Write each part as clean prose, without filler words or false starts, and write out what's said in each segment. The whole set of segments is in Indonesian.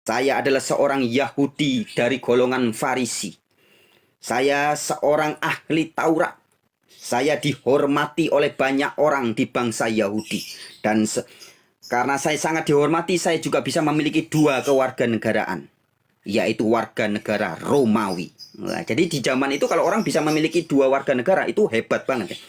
Saya adalah seorang Yahudi dari golongan Farisi. Saya seorang ahli Taurat. Saya dihormati oleh banyak orang di bangsa Yahudi. Dan karena saya sangat dihormati, saya juga bisa memiliki dua kewarganegaraan, yaitu warga negara Romawi. Nah, jadi di zaman itu kalau orang bisa memiliki dua warga negara itu hebat banget ya.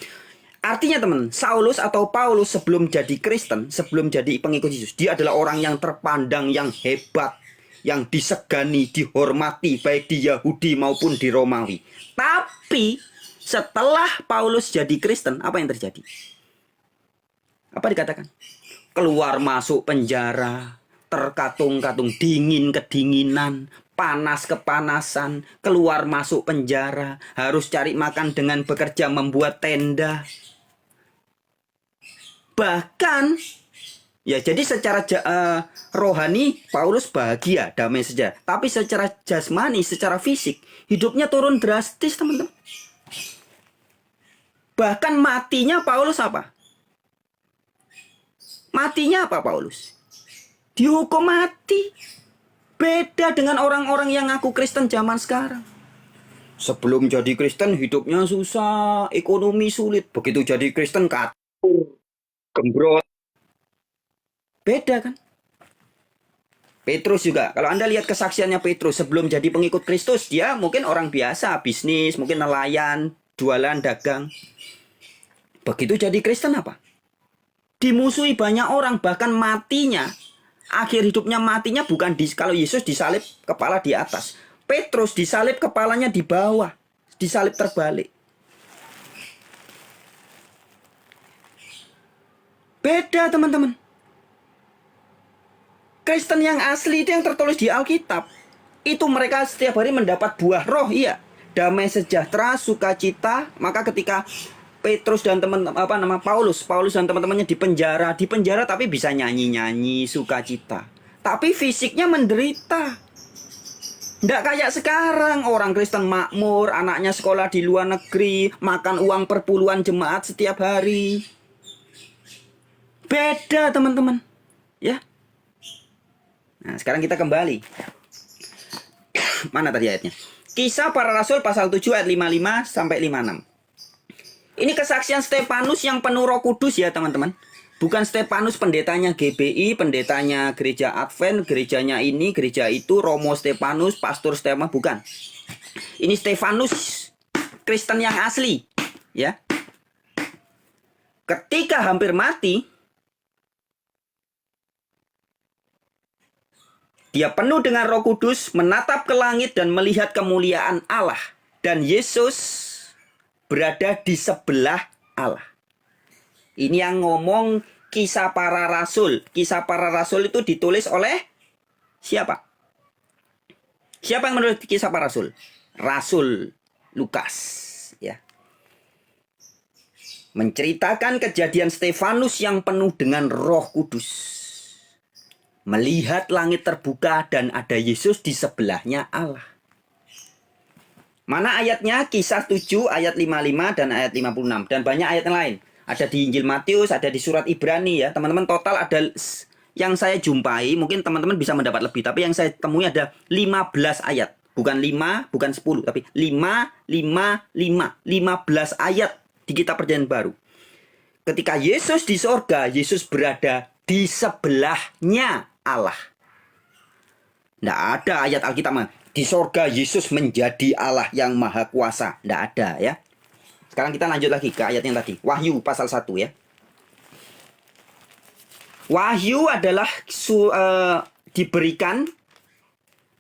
Artinya teman, Saulus atau Paulus sebelum jadi Kristen, sebelum jadi pengikut Yesus, dia adalah orang yang terpandang, yang hebat, yang disegani, dihormati, baik di Yahudi maupun di Romawi. Tapi setelah Paulus jadi Kristen, apa yang terjadi? Apa dikatakan? Keluar masuk penjara, terkatung-katung, dingin kedinginan, panas kepanasan, keluar masuk penjara, harus cari makan dengan bekerja membuat tenda. Bahkan ya, jadi secara rohani Paulus bahagia, damai saja. Tapi secara jasmani, secara fisik, hidupnya turun drastis, teman-teman. Bahkan matinya Paulus apa? Matinya apa Paulus? Dihukum mati. Beda dengan orang-orang yang ngaku Kristen zaman sekarang. Sebelum jadi Kristen hidupnya susah, ekonomi sulit. Begitu jadi Kristen katur, gembrot. Beda kan? Petrus juga. Kalau Anda lihat kesaksiannya Petrus sebelum jadi pengikut Kristus, dia mungkin orang biasa, bisnis, mungkin nelayan, jualan, dagang. Begitu jadi Kristen apa? Dimusuhi banyak orang, bahkan matinya, akhir hidupnya matinya bukan kalau Yesus disalib kepala di atas. Petrus disalib kepalanya di bawah, disalib terbalik. Beda teman-teman. Kristen yang asli itu yang tertulis di Alkitab. Itu mereka setiap hari mendapat buah roh, iya. Damai sejahtera, sukacita. Maka ketika Petrus dan Paulus dan teman-temannya di penjara tapi bisa nyanyi-nyanyi, sukacita. Tapi fisiknya menderita. Nggak kayak sekarang, orang Kristen makmur, anaknya sekolah di luar negeri, makan uang per puluhan jemaat setiap hari. Beda teman-teman. Ya. Nah, sekarang kita kembali. Mana tadi ayatnya? Kisah Para Rasul pasal 7 ayat 55 sampai 56. Ini kesaksian Stefanus yang penuh Roh Kudus ya teman-teman. Bukan Stefanus pendetanya GBI, pendetanya gereja Advent, gerejanya ini, gereja itu, Romo Stefanus, Pastor Stefanus, bukan. Ini Stefanus, Kristen yang asli, ya. Ketika hampir mati, dia penuh dengan Roh Kudus, menatap ke langit dan melihat kemuliaan Allah. Dan Yesus berada di sebelah Allah. Ini yang ngomong Kisah Para Rasul. Kisah Para Rasul itu ditulis oleh siapa? Siapa yang menulis Kisah Para Rasul? Rasul Lukas, ya. Menceritakan kejadian Stefanus yang penuh dengan Roh Kudus. Melihat langit terbuka dan ada Yesus di sebelahnya Allah. Mana ayatnya? Kisah 7 ayat 55 dan ayat 56. Dan banyak ayat yang lain. Ada di Injil Matius, ada di surat Ibrani ya. Teman-teman, total ada yang saya jumpai, mungkin teman-teman bisa mendapat lebih. Tapi yang saya temui ada 15 ayat. Bukan 5, bukan 10. Tapi 5, 5, 5. 15 ayat di kitab Perjanjian Baru. Ketika Yesus di sorga, Yesus berada di sebelahnya Allah. Nggak ada ayat Alkitab di sorga Yesus menjadi Allah yang maha kuasa. Nggak ada ya. Sekarang kita lanjut lagi ke ayat yang tadi. Wahyu pasal 1 ya. Wahyu adalah diberikan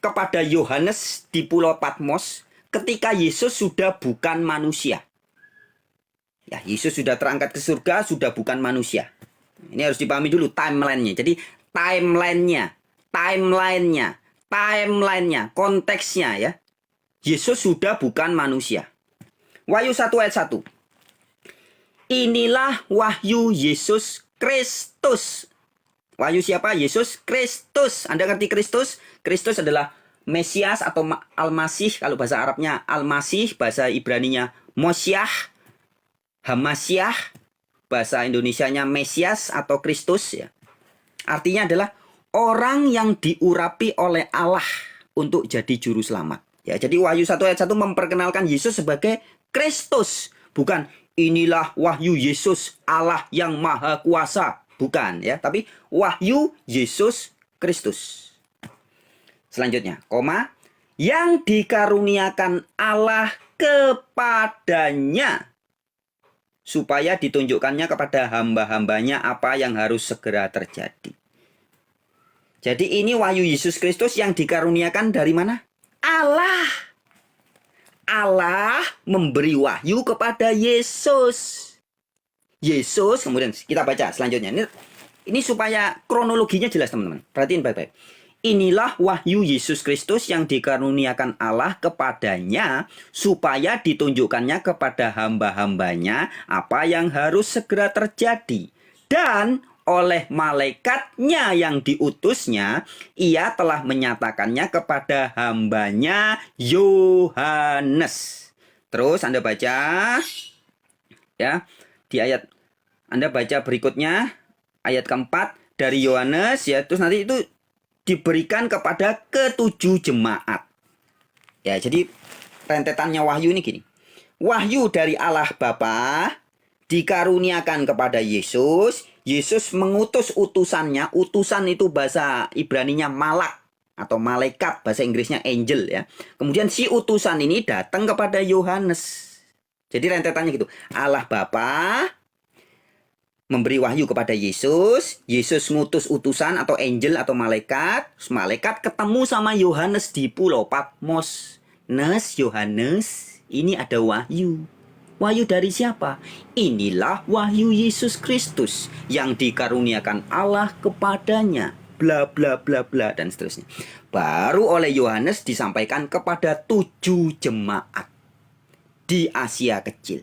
kepada Yohanes di Pulau Patmos ketika Yesus sudah bukan manusia. Ya, Yesus sudah terangkat ke surga, sudah bukan manusia. Ini harus dipahami dulu timelinenya. Jadi timelinenya, konteksnya ya. Yesus sudah bukan manusia. Wahyu 1 ayat 1. Inilah wahyu Yesus Kristus. Wahyu siapa? Yesus Kristus. Anda ngerti Kristus? Kristus adalah Mesias atau Al-Masih. Kalau bahasa Arabnya Al-Masih, bahasa Ibraninya Mosyiah, Hamasyah, bahasa Indonesianya Mesias atau Kristus ya. Artinya adalah orang yang diurapi oleh Allah untuk jadi juru selamat. Ya, jadi Wahyu 1 ayat 1 memperkenalkan Yesus sebagai Kristus, bukan inilah wahyu Yesus Allah yang maha kuasa, bukan ya, tapi wahyu Yesus Kristus. Selanjutnya, koma, yang dikaruniakan Allah kepadanya supaya ditunjukkannya kepada hamba-hambanya apa yang harus segera terjadi. Jadi ini wahyu Yesus Kristus yang dikaruniakan dari mana? Allah. Allah memberi wahyu kepada Yesus. Yesus, kemudian kita baca selanjutnya. Ini supaya kronologinya jelas teman-teman. Perhatiin baik-baik. Inilah wahyu Yesus Kristus yang dikaruniakan Allah kepadanya supaya ditunjukkannya kepada hamba-hambanya apa yang harus segera terjadi. Dan oleh malaikatnya yang diutusnya, ia telah menyatakannya kepada hambanya Yohanes. Terus Anda baca ya di ayat Anda baca berikutnya ayat keempat dari Yohanes ya, terus nanti itu diberikan kepada ketujuh jemaat. Ya, jadi rentetannya wahyu ini gini. Wahyu dari Allah Bapa dikaruniakan kepada Yesus. Yesus mengutus utusannya. Utusan itu bahasa Ibraninya malak atau malaikat, bahasa Inggrisnya angel ya. Kemudian si utusan ini datang kepada Yohanes. Jadi rentetannya gitu. Allah Bapa memberi wahyu kepada Yesus. Yesus ngutus utusan atau angel atau malaikat. Malaikat ketemu sama Yohanes di Pulau Patmos. Yohanes, ini ada wahyu. Wahyu dari siapa? Inilah wahyu Yesus Kristus yang dikaruniakan Allah kepadanya. Bla bla bla bla dan seterusnya. Baru oleh Yohanes disampaikan kepada 7 jemaat di Asia Kecil.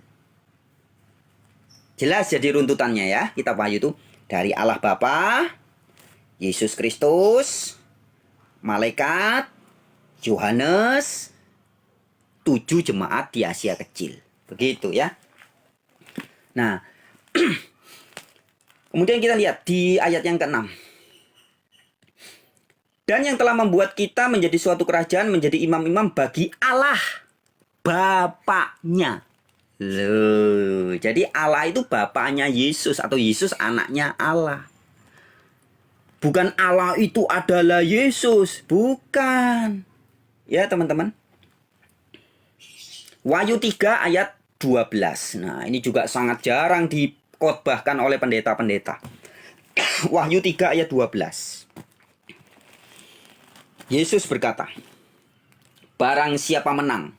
Jelas jadi runtutannya ya. Kita wahyu itu dari Allah Bapa, Yesus Kristus, malaikat, Yohanes, 7 jemaat di Asia Kecil. Begitu ya. Nah, kemudian kita lihat di ayat yang ke-6. Dan yang telah membuat kita menjadi suatu kerajaan, menjadi imam-imam bagi Allah Bapaknya. Loh, jadi Allah itu Bapaknya Yesus atau Yesus anaknya Allah. Bukan Allah itu adalah Yesus, bukan. Ya, teman-teman. Wahyu 3 ayat 12. Nah, ini juga sangat jarang dikhotbahkan oleh pendeta-pendeta. Wahyu 3 ayat 12. Yesus berkata, barang siapa menang.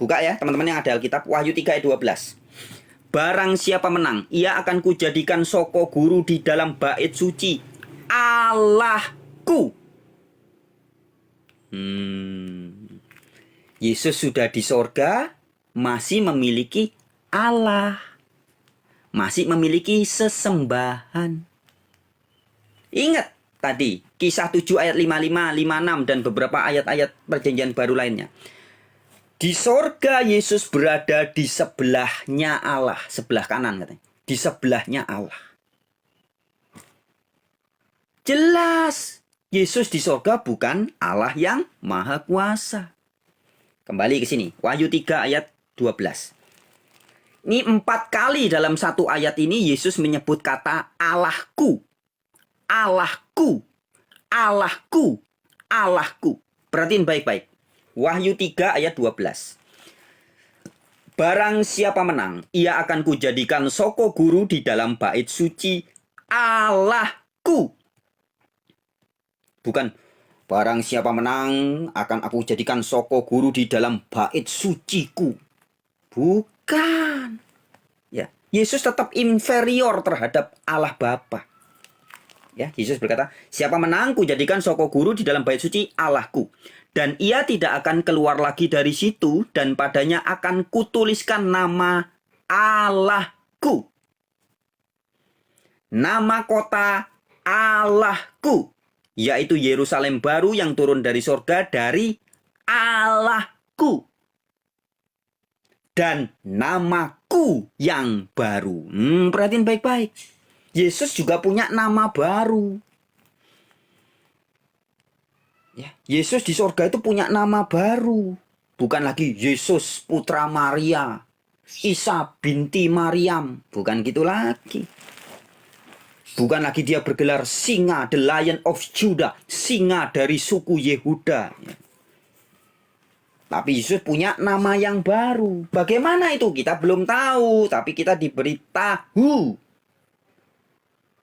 Buka ya, teman-teman yang ada Alkitab, Wahyu 3 ayat 12. Barang siapa menang, ia akan kujadikan soko guru di dalam bait suci Allahku. Yesus sudah di sorga, masih memiliki Allah. Masih memiliki sesembahan. Ingat tadi, Kisah 7 ayat 55, 56, dan beberapa ayat-ayat perjanjian baru lainnya. Di sorga Yesus berada di sebelahnya Allah. Sebelah kanan katanya. Di sebelahnya Allah. Jelas, Yesus di sorga bukan Allah yang maha kuasa. Kembali ke sini, Wahyu 3 ayat 12. Ini 4 kali dalam satu ayat ini Yesus menyebut kata Allahku. Allahku. Allahku. Allahku. Perhatiin baik-baik. Wahyu 3 ayat 12. Barang siapa menang, ia akan kujadikan soko guru di dalam bait suci Allahku. Bukan barang siapa menang akan aku jadikan soko guru di dalam bait suciku. Bukan. Ya, Yesus tetap inferior terhadap Allah Bapa. Ya, Yesus berkata, siapa menang ku jadikan soko guru di dalam bait suci Allahku. Dan ia tidak akan keluar lagi dari situ dan padanya akan kutuliskan nama Allahku. Nama kota Allahku. Yaitu Yerusalem baru yang turun dari sorga dari Allahku. Dan namaku yang baru. Perhatiin baik-baik. Yesus juga punya nama baru. Ya, Yesus di sorga itu punya nama baru. Bukan lagi Yesus putra Maria, Isa binti Maryam. Bukan gitu lagi. Bukan lagi dia bergelar singa, the Lion of Judah, singa dari suku Yehuda. Ya. Tapi Yesus punya nama yang baru. Bagaimana itu? Kita belum tahu, tapi kita diberitahu.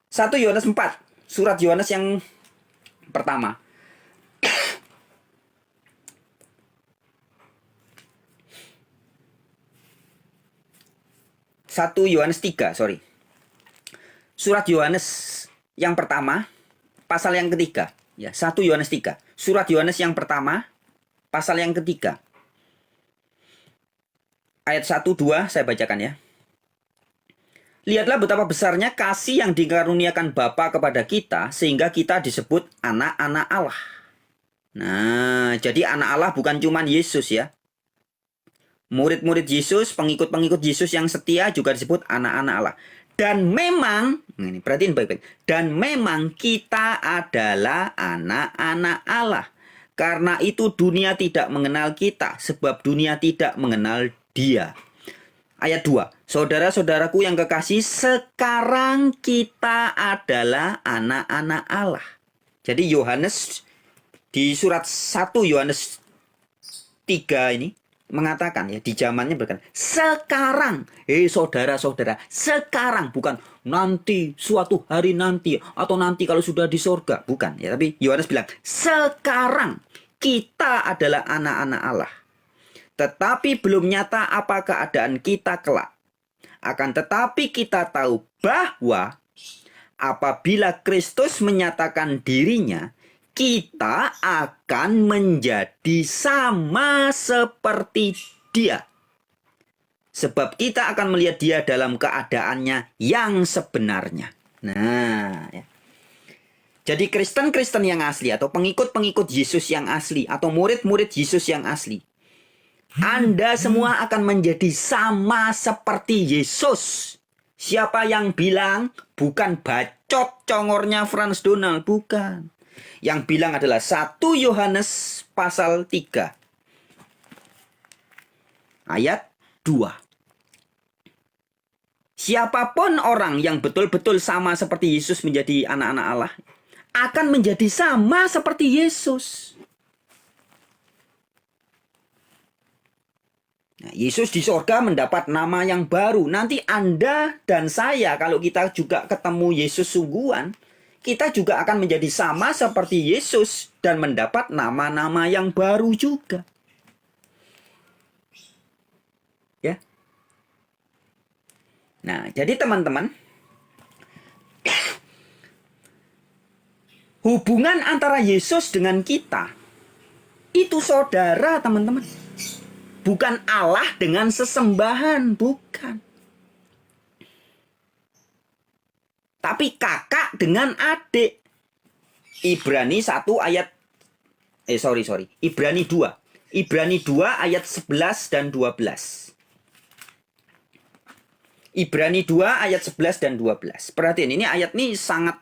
1 Yohanes 4, surat Yohanes yang pertama. 1 Yohanes 3, sorry. Surat Yohanes yang pertama, pasal yang ketiga. Ya, 1 Yohanes 3. Surat Yohanes yang pertama, pasal yang ketiga. Ayat 1-2 saya bacakan ya. Lihatlah betapa besarnya kasih yang dikaruniakan Bapa kepada kita, sehingga kita disebut anak-anak Allah. Nah, jadi anak Allah bukan cuma Yesus ya. Murid-murid Yesus, pengikut-pengikut Yesus yang setia juga disebut anak-anak Allah. Dan memang, ini perhatiin baik-baik. Dan memang kita adalah anak-anak Allah. Karena itu dunia tidak mengenal kita, sebab dunia tidak mengenal Dia. Ayat 2. Saudara-saudaraku yang kekasih, sekarang kita adalah anak-anak Allah. Jadi Yohanes di surat 1 Yohanes 3 ini mengatakan ya, di zamannya berkata sekarang, saudara-saudara, sekarang, bukan nanti, suatu hari nanti, atau nanti kalau sudah di sorga, bukan ya, tapi Yohanes bilang sekarang kita adalah anak-anak Allah. Tetapi belum nyata apa keadaan kita kelak. Akan tetapi kita tahu bahwa apabila Kristus menyatakan dirinya, kita akan menjadi sama seperti Dia. Sebab kita akan melihat Dia dalam keadaannya yang sebenarnya. Nah, ya. Jadi Kristen-Kristen yang asli, atau pengikut-pengikut Yesus yang asli, atau murid-murid Yesus yang asli, Anda semua akan menjadi sama seperti Yesus. Siapa yang bilang? Bukan bacot congornya Frans Donald, bukan. Yang bilang adalah 1 Yohanes pasal 3 ayat 2. Siapapun orang yang betul-betul sama seperti Yesus menjadi anak-anak Allah akan menjadi sama seperti Yesus. Nah, Yesus di sorga mendapat nama yang baru. Nanti Anda dan saya, kalau kita juga ketemu Yesus sungguhan, kita juga akan menjadi sama seperti Yesus dan mendapat nama-nama yang baru juga. Ya. Nah, jadi teman-teman, hubungan antara Yesus dengan kita itu saudara, teman-teman. Bukan Allah dengan sesembahan, bukan. Tapi kakak dengan adik. Ibrani 1 ayat Ibrani 2. Ibrani 2 ayat 11 dan 12. Ibrani 2 ayat 11 dan 12. Perhatiin, ini ayat ini sangat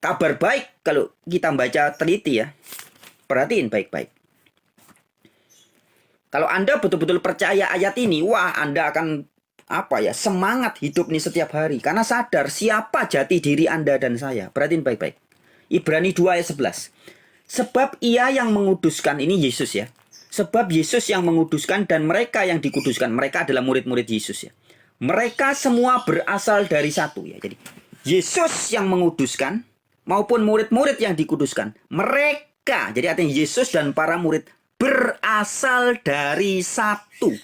kabar baik kalau kita baca teliti ya. Perhatiin baik-baik. Kalau Anda betul-betul percaya ayat ini, wah, Anda akan semangat hidup nih setiap hari. Karena sadar siapa jati diri Anda dan saya. Perhatiin baik-baik. Ibrani 2 ayat 11. Sebab Ia yang menguduskan, ini Yesus ya. Sebab Yesus yang menguduskan dan mereka yang dikuduskan. Mereka adalah murid-murid Yesus ya. Mereka semua berasal dari satu ya. Jadi Yesus yang menguduskan maupun murid-murid yang dikuduskan. Mereka, jadi artinya Yesus dan para murid berasal dari satu.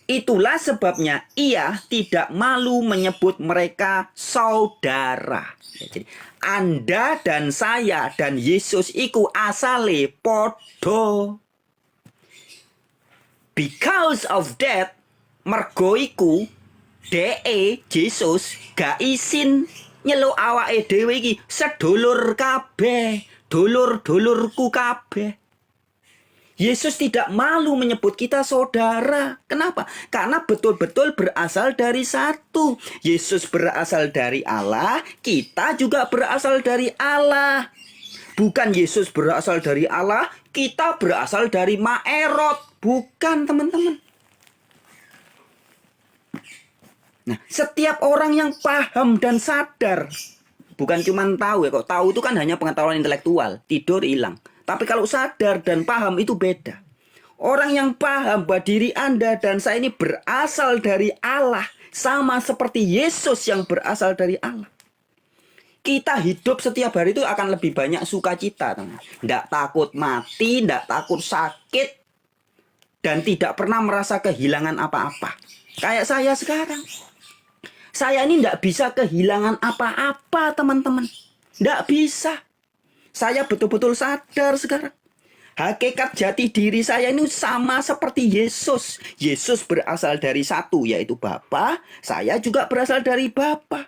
Itulah sebabnya Ia tidak malu menyebut mereka saudara. Ya, jadi Anda dan saya dan Yesus iku asale podo. Because of that, mergo iku Yesus gak isin nyeluk awake dhewe iki sedulur kabeh. Dulur-dulurku kabeh. Yesus tidak malu menyebut kita saudara. Kenapa? Karena betul-betul berasal dari satu. Yesus berasal dari Allah, kita juga berasal dari Allah. Bukan Yesus berasal dari Allah, kita berasal dari Maerot. Bukan, teman-teman. Nah, setiap orang yang paham dan sadar, bukan cuma tahu ya, kok tahu itu kan hanya pengetahuan intelektual, tidur hilang. Tapi kalau sadar dan paham itu beda. Orang yang paham bahwa diri Anda dan saya ini berasal dari Allah, sama seperti Yesus yang berasal dari Allah. Kita hidup setiap hari itu akan lebih banyak sukacita, teman. Nggak takut mati, nggak takut sakit, dan tidak pernah merasa kehilangan apa-apa. Kayak saya sekarang. Saya ini tidak bisa kehilangan apa-apa, teman-teman. Tidak bisa. Saya betul-betul sadar sekarang. Hakikat jati diri saya ini sama seperti Yesus. Yesus berasal dari satu, yaitu Bapa. Saya juga berasal dari Bapa.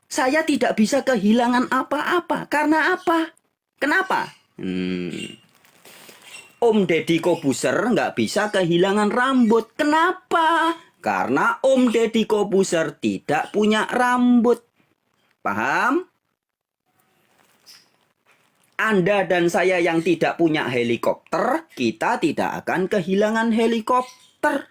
Saya tidak bisa kehilangan apa-apa. Karena apa? Kenapa? Om Deddy Kobuser nggak bisa kehilangan rambut. Kenapa? Karena Om Deddy Kobuser tidak punya rambut. Paham? Anda dan saya yang tidak punya helikopter, kita tidak akan kehilangan helikopter.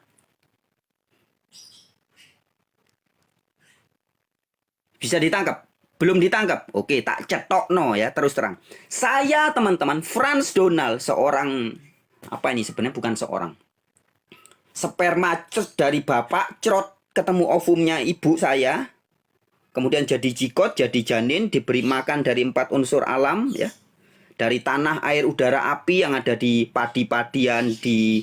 Bisa ditangkap? Belum ditangkap? Oke, tak cetok no ya, terus terang. Saya, teman-teman, Frans Donald, seorang, apa ini sebenarnya bukan seorang. Sperma dari bapak, cerot, ketemu ovumnya ibu saya. Kemudian jadi jigot, jadi janin, diberi makan dari 4 unsur alam ya. Dari tanah, air, udara, api yang ada di padi-padian, di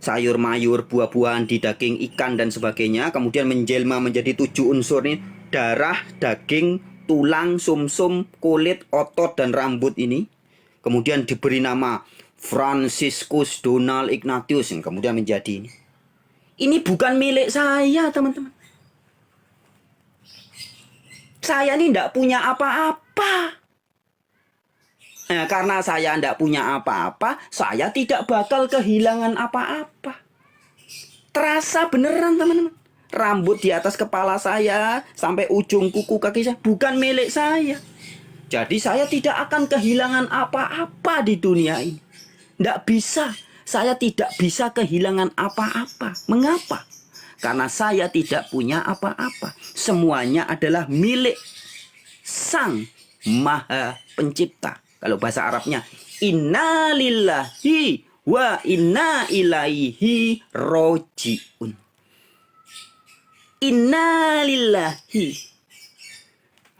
sayur mayur, buah-buahan, di daging ikan dan sebagainya. Kemudian menjelma menjadi 7 unsur ini. Darah, daging, tulang, sumsum, kulit, otot, dan rambut ini. Kemudian diberi nama Franciscus Donald Ignatius yang kemudian menjadi ini. Ini bukan milik saya, teman-teman. Saya ini tidak punya apa-apa. Nah, karena saya tidak punya apa-apa, saya tidak bakal kehilangan apa-apa. Terasa beneran, teman-teman. Rambut di atas kepala saya sampai ujung kuku kaki saya bukan milik saya. Jadi saya tidak akan kehilangan apa-apa di dunia ini. Tidak bisa. Saya tidak bisa kehilangan apa-apa. Mengapa? Karena saya tidak punya apa-apa. Semuanya adalah milik Sang Maha Pencipta. Kalau bahasa Arabnya, inna lillahi wa inna ilaihi roji'un. Inna lillahi.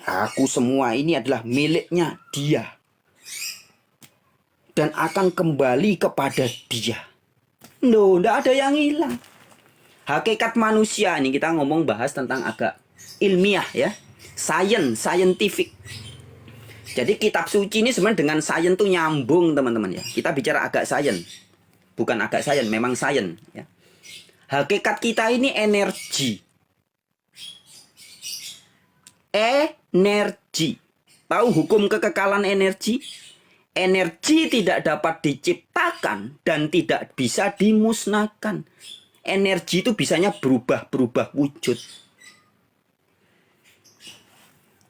Aku semua ini adalah miliknya Dia. Dan akan kembali kepada Dia. No, tidak ada yang hilang. Hakikat manusia ini kita ngomong bahas tentang agak ilmiah ya. Scientific. Jadi kitab suci ini sebenarnya dengan sains tuh nyambung, teman-teman ya. Kita bicara agak sains. Bukan agak sains, memang sains ya. Hakikat kita ini energi. Energi. Tahu hukum kekekalan energi? Energi tidak dapat diciptakan dan tidak bisa dimusnahkan. Energi itu bisanya berubah wujud.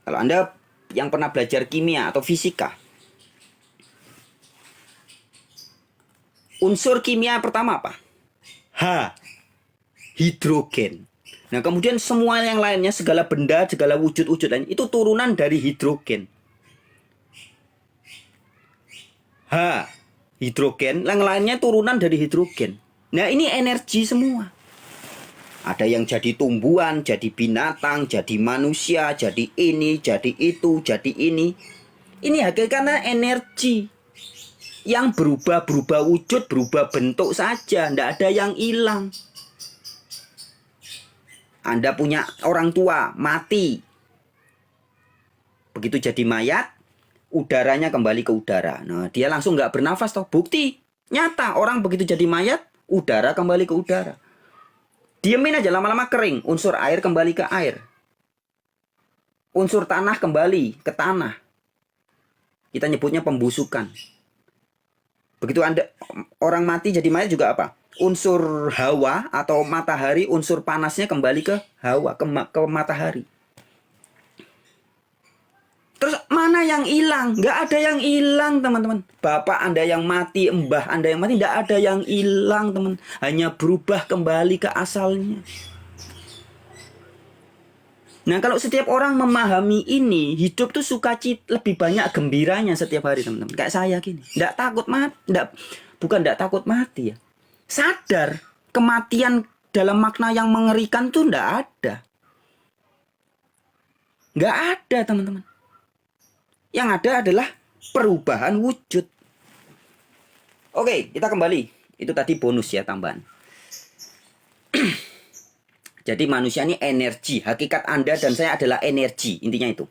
Kalau Anda yang pernah belajar kimia atau fisika, unsur kimia pertama apa? H. Hidrogen. Nah, kemudian semua yang lainnya, segala benda, segala wujud-wujud lain itu turunan dari hidrogen. H. Hidrogen, yang lainnya turunan dari hidrogen. Nah, ini energi semua. Ada yang jadi tumbuhan, jadi binatang, jadi manusia, jadi ini, jadi itu, jadi ini. Ini hakikatnya energi yang berubah wujud, berubah bentuk saja. Tidak ada yang hilang. Anda punya orang tua, mati. Begitu jadi mayat, udaranya kembali ke udara. Nah, dia langsung nggak bernafas toh. Bukti nyata, orang begitu jadi mayat, udara kembali ke udara. Diemin aja, lama-lama kering. Unsur air kembali ke air. Unsur tanah kembali ke tanah. Kita nyebutnya pembusukan. Begitu Anda orang mati jadi mayat juga apa? Unsur hawa atau matahari, unsur panasnya kembali ke hawa, ke matahari. Terus mana yang hilang? Nggak ada yang hilang, teman-teman. Bapak Anda yang mati, mbah Anda yang mati, nggak ada yang hilang, teman. Hanya berubah kembali ke asalnya. Nah, kalau setiap orang memahami ini, hidup tuh sukacita, lebih banyak gembiranya setiap hari, teman-teman. Kayak saya gini. Nggak takut mati, bukan nggak takut mati ya. Sadar kematian dalam makna yang mengerikan tuh nggak ada. Nggak ada, teman-teman. Yang ada adalah perubahan wujud. Oke, kita kembali. Itu tadi bonus ya, tambahan. Jadi manusia ini energi. Hakikat Anda dan saya adalah energi. Intinya itu.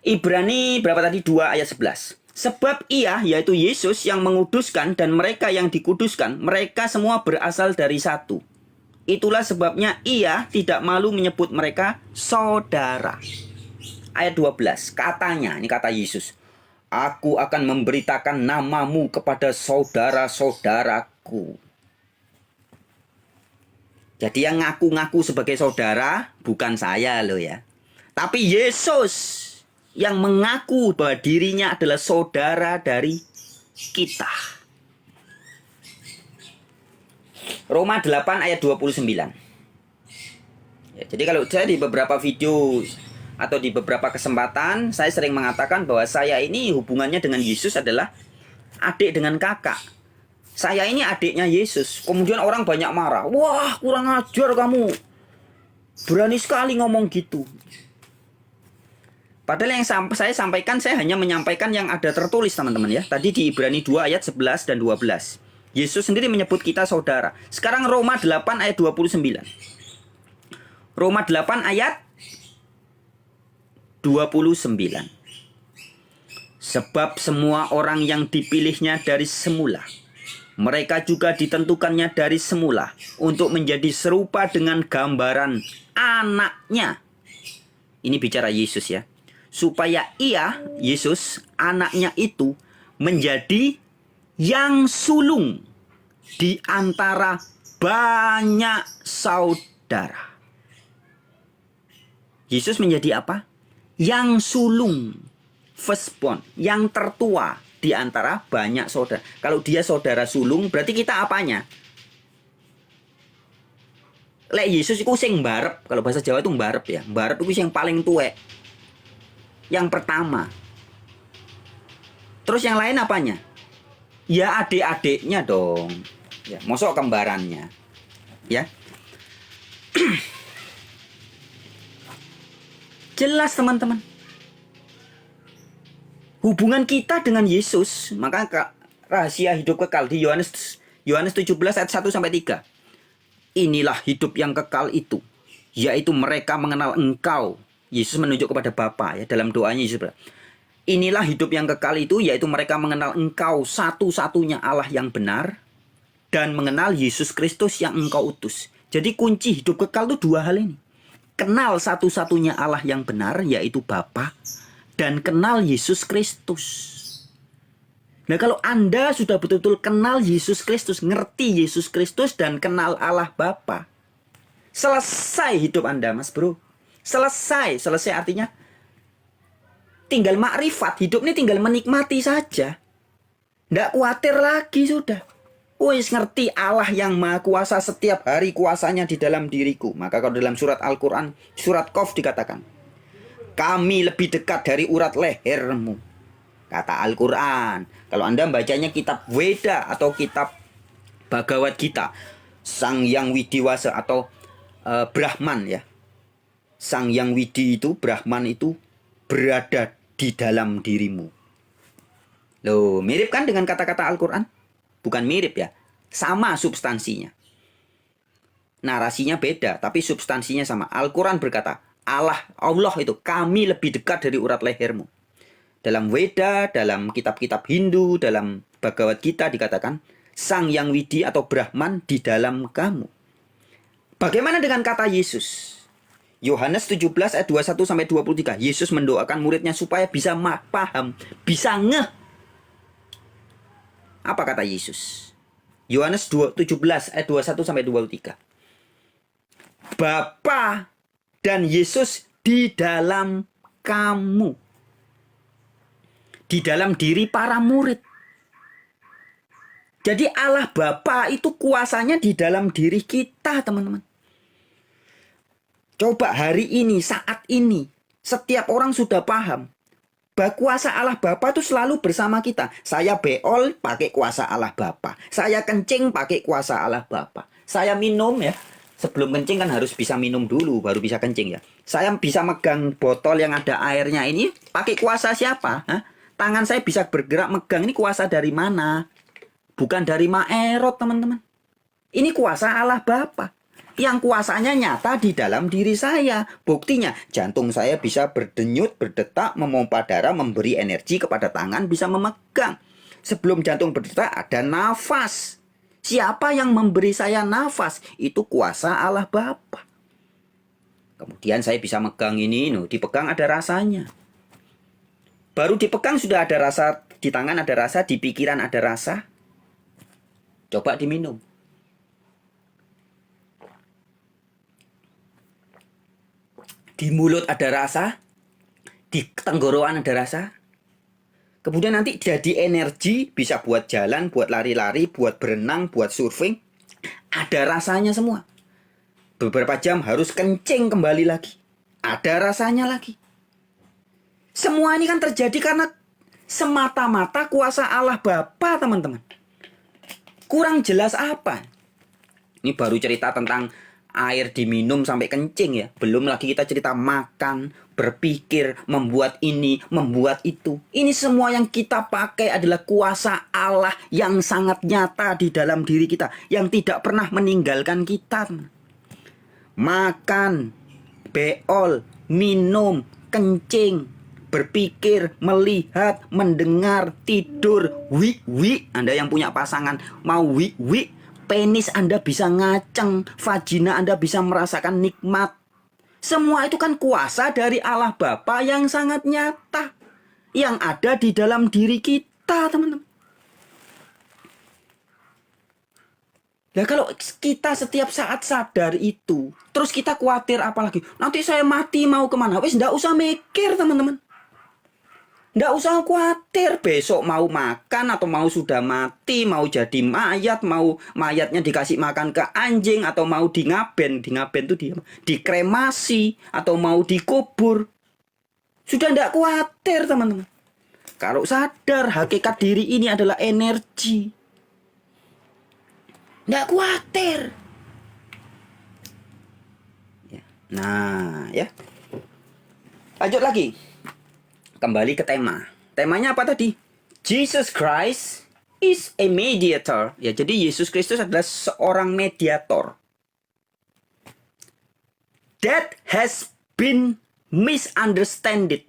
Ibrani berapa tadi? 2 ayat 11. Sebab ia, yaitu Yesus yang menguduskan dan mereka yang dikuduskan, mereka semua berasal dari satu. Itulah sebabnya ia tidak malu menyebut mereka saudara. Ayat 12, katanya, ini kata Yesus, aku akan memberitakan namamu kepada saudara-saudaraku. Jadi yang ngaku-ngaku sebagai saudara bukan saya loh ya. Tapi Yesus yang mengaku bahwa dirinya adalah saudara dari kita. Roma 8 ayat 29. Ya, jadi kalau saya di beberapa video atau di beberapa kesempatan saya sering mengatakan bahwa saya ini hubungannya dengan Yesus adalah adik dengan kakak. Saya ini adiknya Yesus. Kemudian orang banyak marah. Wah, kurang ajar kamu. Berani sekali ngomong gitu. Padahal yang saya sampaikan, saya hanya menyampaikan yang ada tertulis, teman-teman ya. Tadi di Ibrani 2 ayat 11 dan 12. Yesus sendiri menyebut kita saudara. Sekarang Roma 8 ayat 29. Roma 8 ayat 29. Sebab semua orang yang dipilihnya dari semula, mereka juga ditentukannya dari semula untuk menjadi serupa dengan gambaran anaknya. Ini bicara Yesus ya. Supaya ia, Yesus, anaknya itu menjadi yang sulung di antara banyak saudara. Yesus menjadi apa? Yang sulung, firstborn, yang tertua di antara banyak saudara. Kalau dia saudara sulung, berarti kita apanya? Lek Yesus itu sing mbarep, kalau bahasa Jawa itu mbarep ya. Mbarep itu yang paling tuwek. Yang pertama. Terus yang lain apanya? Ya adik-adiknya dong. Ya, mosok kembarannya. Ya. Jelas teman-teman. Hubungan kita dengan Yesus, maka rahasia hidup kekal di Yohanes 17 ayat 1 sampai 3. Inilah hidup yang kekal itu, yaitu mereka mengenal Engkau. Yesus menunjuk kepada Bapa ya dalam doanya Yesus. Inilah hidup yang kekal itu, yaitu mereka mengenal Engkau satu-satunya Allah yang benar dan mengenal Yesus Kristus yang Engkau utus. Jadi kunci hidup kekal itu dua hal ini. Kenal satu-satunya Allah yang benar, yaitu Bapa, dan kenal Yesus Kristus. Nah, kalau Anda sudah betul-betul kenal Yesus Kristus, ngerti Yesus Kristus, dan kenal Allah Bapa, selesai hidup Anda, Mas Bro. Selesai artinya tinggal makrifat. Hidup ini tinggal menikmati saja. Nggak khawatir lagi sudah. Wis ngerti Allah yang Maha Kuasa, setiap hari kuasanya di dalam diriku. Maka kalau dalam surat Al-Quran, surat Qaf dikatakan, kami lebih dekat dari urat lehermu. Kata Al-Quran. Kalau Anda bacanya kitab Weda atau kitab Bhagavad Gita, Sang Yang Widiwasa atau Brahman ya. Sang Yang Widi itu, Brahman itu berada di dalam dirimu. Loh, mirip kan dengan kata-kata Al-Quran? Bukan mirip ya, sama substansinya. Narasinya beda, tapi substansinya sama. Al-Quran berkata, Allah itu kami lebih dekat dari urat lehermu. Dalam Weda, dalam kitab-kitab Hindu, dalam Bhagavad Gita dikatakan, Sang Yang Widi atau Brahman di dalam kamu. Bagaimana dengan kata Yesus? Yohanes 17 ayat 21 sampai 23. Yesus mendoakan muridnya supaya bisa paham, bisa ngeh Apa kata Yesus? Yohanes 17 ayat 21 sampai 23. Bapa dan Yesus di dalam kamu. Di dalam diri para murid. Jadi Allah Bapa itu kuasanya di dalam diri kita, teman-teman. Coba hari ini, saat ini, setiap orang sudah paham bahwa kuasa Allah Bapa itu selalu bersama kita. Saya beol pakai kuasa Allah Bapa. Saya kencing pakai kuasa Allah Bapa. Saya minum ya. Sebelum kencing kan harus bisa minum dulu baru bisa kencing ya. Saya bisa megang botol yang ada airnya ini pakai kuasa siapa? Hah? Tangan saya bisa bergerak megang, ini kuasa dari mana? Bukan dari Maerot, teman-teman. Ini kuasa Allah Bapa. Yang kuasanya nyata di dalam diri saya. Buktinya jantung saya bisa berdenyut, berdetak, memompa darah, memberi energi kepada tangan, bisa memegang. Sebelum jantung berdetak ada nafas. Siapa yang memberi saya nafas? Itu kuasa Allah Bapa. Kemudian saya bisa megang ini, dipegang ada rasanya. Baru dipegang sudah ada rasa, di tangan ada rasa, di pikiran ada rasa. Coba diminum. Di mulut ada rasa, di tenggorokan ada rasa. Kemudian nanti jadi energi, bisa buat jalan, buat lari-lari, buat berenang, buat surfing. Ada rasanya semua. Beberapa jam harus kencing kembali lagi. Ada rasanya lagi. Semua ini kan terjadi karena semata-mata kuasa Allah Bapa, teman-teman. Kurang jelas apa? Ini baru cerita tentang air diminum sampai kencing ya. Belum lagi kita cerita makan, berpikir, membuat ini, membuat itu. Ini semua yang kita pakai adalah kuasa Allah yang sangat nyata di dalam diri kita. Yang tidak pernah meninggalkan kita. Makan, beol, minum, kencing, berpikir, melihat, mendengar, tidur, wik. Anda yang punya pasangan mau wik. Penis Anda bisa ngaceng, vagina Anda bisa merasakan nikmat. Semua itu kan kuasa dari Allah Bapa yang sangat nyata. Yang ada di dalam diri kita, teman-teman. Nah kalau kita setiap saat sadar itu, terus kita khawatir apalagi, nanti saya mati mau kemana? Wes nggak usah mikir, teman-teman. Nggak usah khawatir besok mau makan atau mau sudah mati, mau jadi mayat, mau mayatnya dikasih makan ke anjing atau mau di ngaben itu dikremasi atau mau dikubur. Sudah nggak khawatir, teman-teman. Kalau sadar hakikat diri ini adalah energi. Nggak khawatir. Nah, ya. Lanjut lagi. Kembali ke tema. Temanya apa tadi? Jesus Christ is a mediator. Ya, jadi Yesus Kristus adalah seorang mediator. That has been misunderstood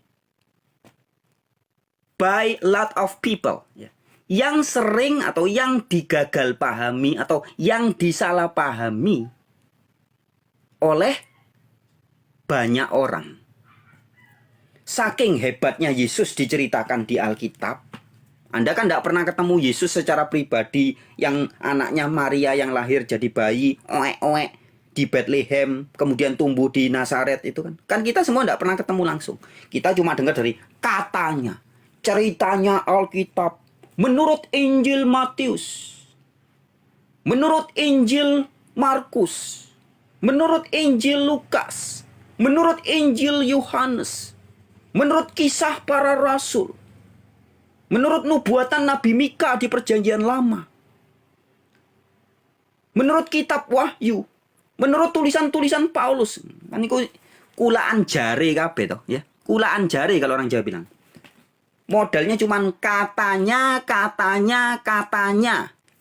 by a lot of people. Ya. Yang sering atau yang digagal pahami atau yang disalahpahami oleh banyak orang. Saking hebatnya Yesus diceritakan di Alkitab. Anda kan tidak pernah ketemu Yesus secara pribadi yang anaknya Maria yang lahir jadi bayi, oek di Bethlehem, kemudian tumbuh di Nazaret itu kan. Kan kita semua tidak pernah ketemu langsung. Kita cuma dengar dari katanya, ceritanya Alkitab. Menurut Injil Matius, menurut Injil Markus, menurut Injil Lukas, menurut Injil Yohanes, menurut kisah para rasul, menurut nubuatan Nabi Mika di Perjanjian Lama, menurut kitab Wahyu, menurut tulisan-tulisan Paulus, kan itu kulaan jare kabeh toh ya. Kulaan jare kalau orang Jawa bilang. Modalnya cuman katanya,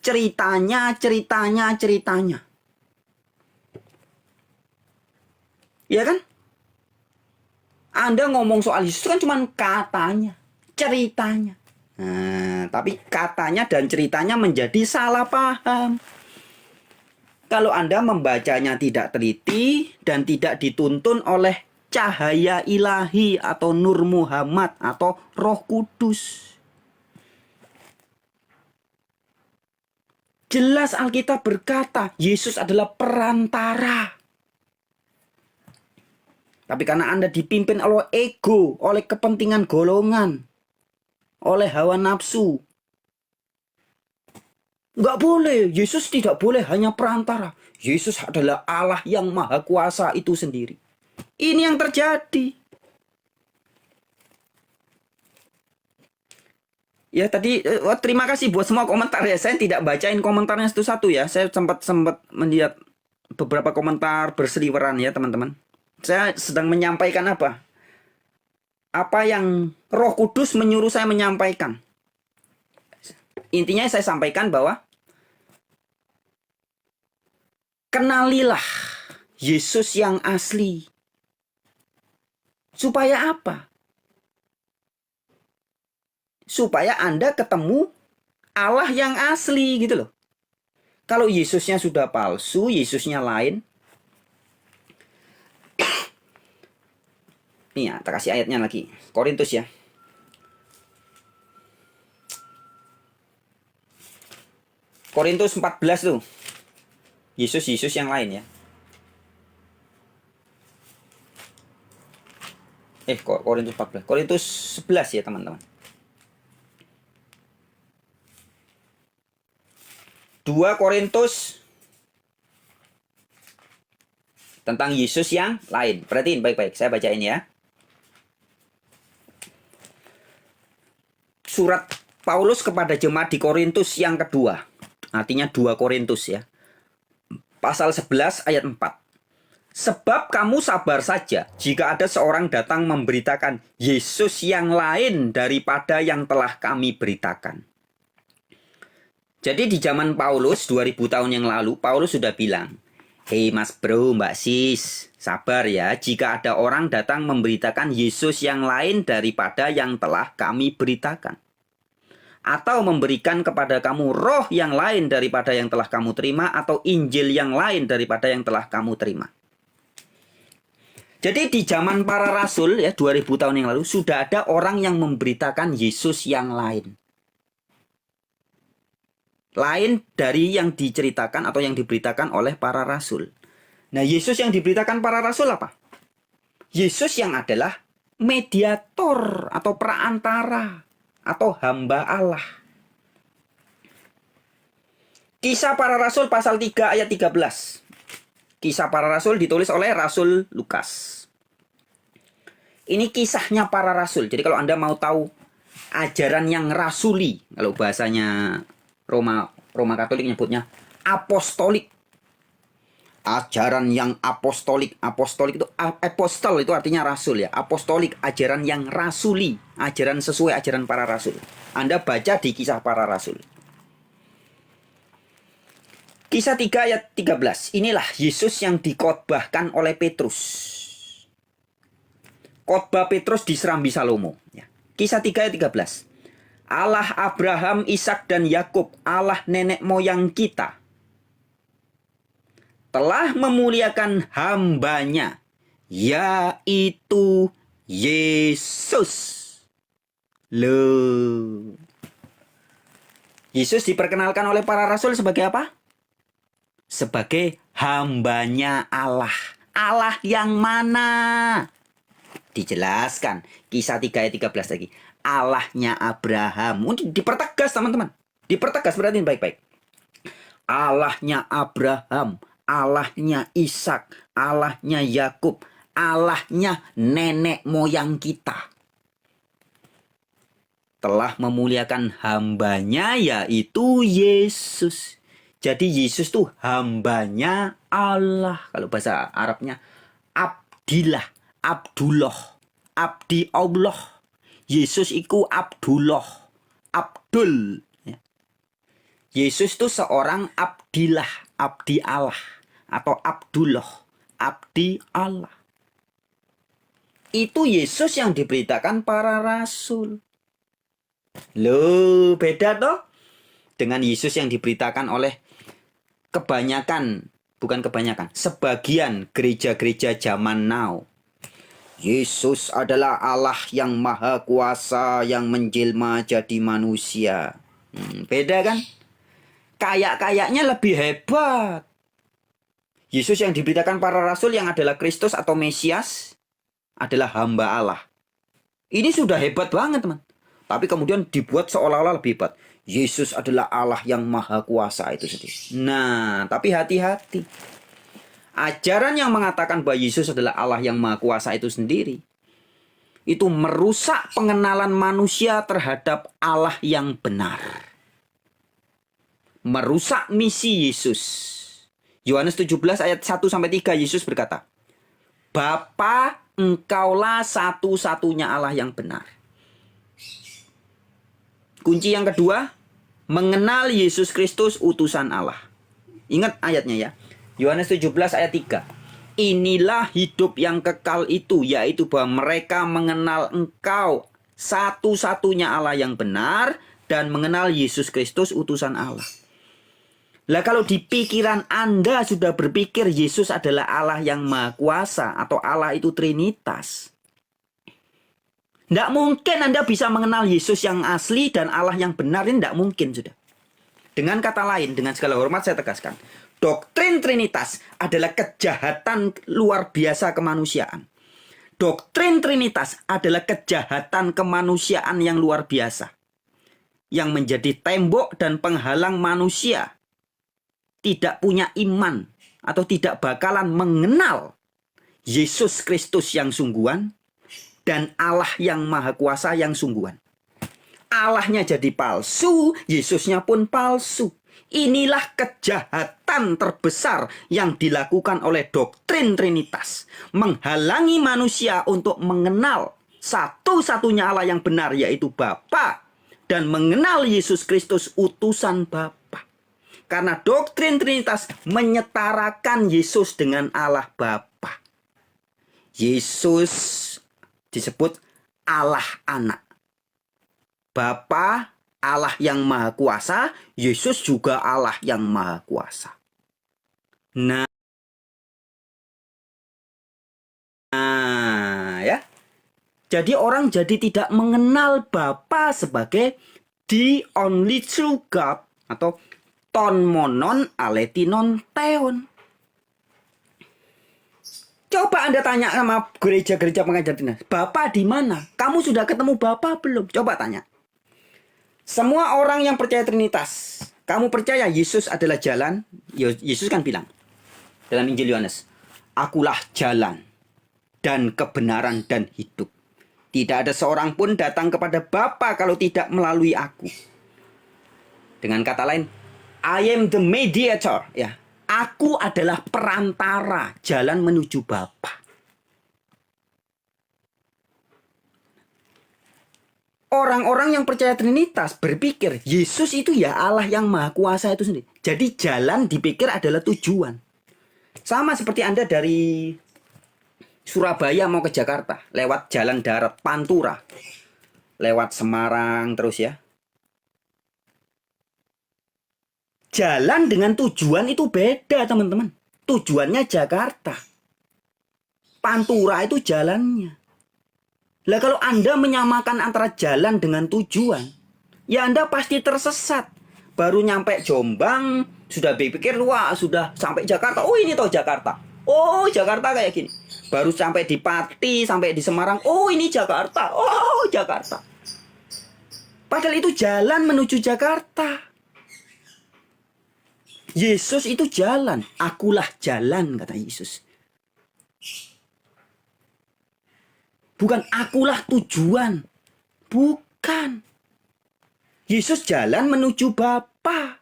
ceritanya. Ya kan? Anda ngomong soal Yesus kan cuma katanya, ceritanya. Nah, tapi katanya dan ceritanya menjadi salah paham. Kalau Anda membacanya tidak teliti dan tidak dituntun oleh cahaya ilahi atau Nur Muhammad atau Roh Kudus. Jelas Alkitab berkata, Yesus adalah perantara. Tapi karena Anda dipimpin oleh ego, oleh kepentingan golongan, oleh hawa nafsu, nggak boleh. Yesus tidak boleh hanya perantara. Yesus adalah Allah yang maha kuasa itu sendiri. Ini yang terjadi. Ya tadi terima kasih buat semua komentar ya. Saya tidak bacain komentarnya satu-satu ya. Saya sempat melihat beberapa komentar berseliweran ya teman-teman. Saya sedang menyampaikan apa? Apa yang Roh Kudus menyuruh saya menyampaikan. Intinya saya sampaikan bahwa kenalilah Yesus yang asli. Supaya apa? Supaya Anda ketemu Allah yang asli gitu loh. Kalau Yesusnya sudah palsu, Yesusnya lain. Nih ya, kita kasih ayatnya lagi. Korintus ya. Korintus 14 tuh. Yesus yang lain ya. Korintus 14. Korintus 11 ya teman-teman. 2 Korintus tentang Yesus yang lain. Perhatiin baik-baik. Saya bacain ya. Surat Paulus kepada jemaat di Korintus yang kedua. Artinya 2 Korintus ya. Pasal 11 ayat 4. Sebab kamu sabar saja jika ada seorang datang memberitakan Yesus yang lain daripada yang telah kami beritakan. Jadi di zaman Paulus 2000 tahun yang lalu, Paulus sudah bilang, "Hei mas bro, mbak sis, sabar ya jika ada orang datang memberitakan Yesus yang lain daripada yang telah kami beritakan. Atau memberikan kepada kamu roh yang lain daripada yang telah kamu terima, atau Injil yang lain daripada yang telah kamu terima." Jadi di zaman para rasul ya 2000 tahun yang lalu sudah ada orang yang memberitakan Yesus yang lain. Lain dari yang diceritakan atau yang diberitakan oleh para rasul. Nah, Yesus yang diberitakan para rasul apa? Yesus yang adalah mediator atau perantara atau hamba Allah. Kisah para rasul pasal 3 ayat 13. Kisah para rasul ditulis oleh Rasul Lukas. Ini kisahnya para rasul. Jadi kalau Anda mau tahu ajaran yang rasuli, kalau bahasanya Roma Katolik nyebutnya apostolik. Ajaran yang apostolik. Apostolik itu apostol itu artinya rasul ya. Apostolik, ajaran yang rasuli, ajaran sesuai ajaran para rasul. Anda baca di kisah para rasul. Kisah 3 ayat 13. Inilah Yesus yang dikhotbahkan oleh Petrus. Khotbah Petrus di Serambi Salomo ya. Kisah 3 ayat 13. Allah Abraham, Ishak dan Yakub, Allah nenek moyang kita, telah memuliakan hambanya, yaitu Yesus. Loh. Yesus diperkenalkan oleh para rasul sebagai apa? Sebagai hambanya Allah. Allah yang mana? Dijelaskan. Kisah 3 ayat 13 lagi. Allahnya Abraham. Dipertegas teman-teman. Dipertegas, perhatiin baik-baik. Allahnya Abraham, Allahnya Ishak, Allahnya Yakub, Allahnya nenek moyang kita. Telah memuliakan hambanya yaitu Yesus. Jadi Yesus tuh hambanya Allah. Kalau bahasa Arabnya Abdillah, Abdullah, Abdi Allah. Yesus itu Abdullah, Abdul. Yesus itu seorang Abdillah, Abdi Allah. Atau Abdullah, Abdi Allah. Itu Yesus yang diberitakan para rasul. Loh, beda toh? Dengan Yesus yang diberitakan oleh sebagian gereja-gereja zaman now. Yesus adalah Allah yang maha kuasa yang menjelma jadi manusia. Beda kan? kayak-kayaknya lebih hebat. Yesus yang diberitakan para rasul yang adalah Kristus atau Mesias adalah hamba Allah. Ini sudah hebat banget, teman. Tapi kemudian dibuat seolah-olah lebih hebat. Yesus adalah Allah yang maha kuasa itu sendiri. Nah, tapi hati-hati. Ajaran yang mengatakan bahwa Yesus adalah Allah yang maha kuasa itu sendiri, itu merusak pengenalan manusia terhadap Allah yang benar. Merusak misi Yesus. Yohanes 17 ayat 1-3 Yesus berkata, Bapa, engkaulah satu-satunya Allah yang benar. Kunci yang kedua, mengenal Yesus Kristus utusan Allah. Ingat ayatnya ya. Yohanes 17 ayat 3. Inilah hidup yang kekal itu, yaitu bahwa mereka mengenal engkau satu-satunya Allah yang benar dan mengenal Yesus Kristus utusan Allah. Lah kalau di pikiran Anda sudah berpikir Yesus adalah Allah yang maha kuasa atau Allah itu Trinitas, tidak mungkin Anda bisa mengenal Yesus yang asli dan Allah yang benar. Ini tidak mungkin sudah. Dengan kata lain, dengan segala hormat saya tegaskan, doktrin Trinitas adalah kejahatan luar biasa kemanusiaan. Doktrin Trinitas adalah kejahatan kemanusiaan yang luar biasa, yang menjadi tembok dan penghalang manusia tidak punya iman atau tidak bakalan mengenal Yesus Kristus yang sungguhan dan Allah yang maha kuasa yang sungguhan. Allahnya jadi palsu, Yesusnya pun palsu. Inilah kejahatan terbesar yang dilakukan oleh doktrin Trinitas. Menghalangi manusia untuk mengenal satu-satunya Allah yang benar, yaitu Bapa, dan mengenal Yesus Kristus utusan Bapa. Karena doktrin Trinitas menyetarakan Yesus dengan Allah Bapa. Yesus disebut Allah Anak. Bapa Allah yang maha kuasa, Yesus juga Allah yang maha kuasa. Nah, ya. Jadi orang jadi tidak mengenal Bapa sebagai the only true God atau ton monon aletinon theon. Coba Anda tanya sama gereja-gereja pengajar Trinitas, Bapa di mana? Kamu sudah ketemu Bapa belum? Coba tanya. Semua orang yang percaya Trinitas, kamu percaya Yesus adalah jalan? Yesus kan bilang dalam Injil Yohanes, Akulah jalan dan kebenaran dan hidup. Tidak ada seorang pun datang kepada Bapa kalau tidak melalui aku. Dengan kata lain, I am the mediator, ya. Aku adalah perantara jalan menuju Bapa. Orang-orang yang percaya Trinitas berpikir Yesus itu ya Allah yang maha kuasa itu sendiri. Jadi jalan dipikir adalah tujuan. Sama seperti Anda dari Surabaya mau ke Jakarta lewat jalan darat Pantura, lewat Semarang terus ya. Jalan dengan tujuan itu beda, teman-teman. Tujuannya Jakarta. Pantura itu jalannya. Lah kalau Anda menyamakan antara jalan dengan tujuan, ya Anda pasti tersesat. Baru nyampe Jombang, sudah berpikir, wah sudah sampai Jakarta. Oh ini toh Jakarta. Oh Jakarta kayak gini. Baru sampai di Pati, sampai di Semarang. Oh ini Jakarta. Oh Jakarta. Padahal itu jalan menuju Jakarta. Yesus itu jalan. Akulah jalan, kata Yesus. Bukan akulah tujuan. Bukan. Yesus jalan menuju Bapa.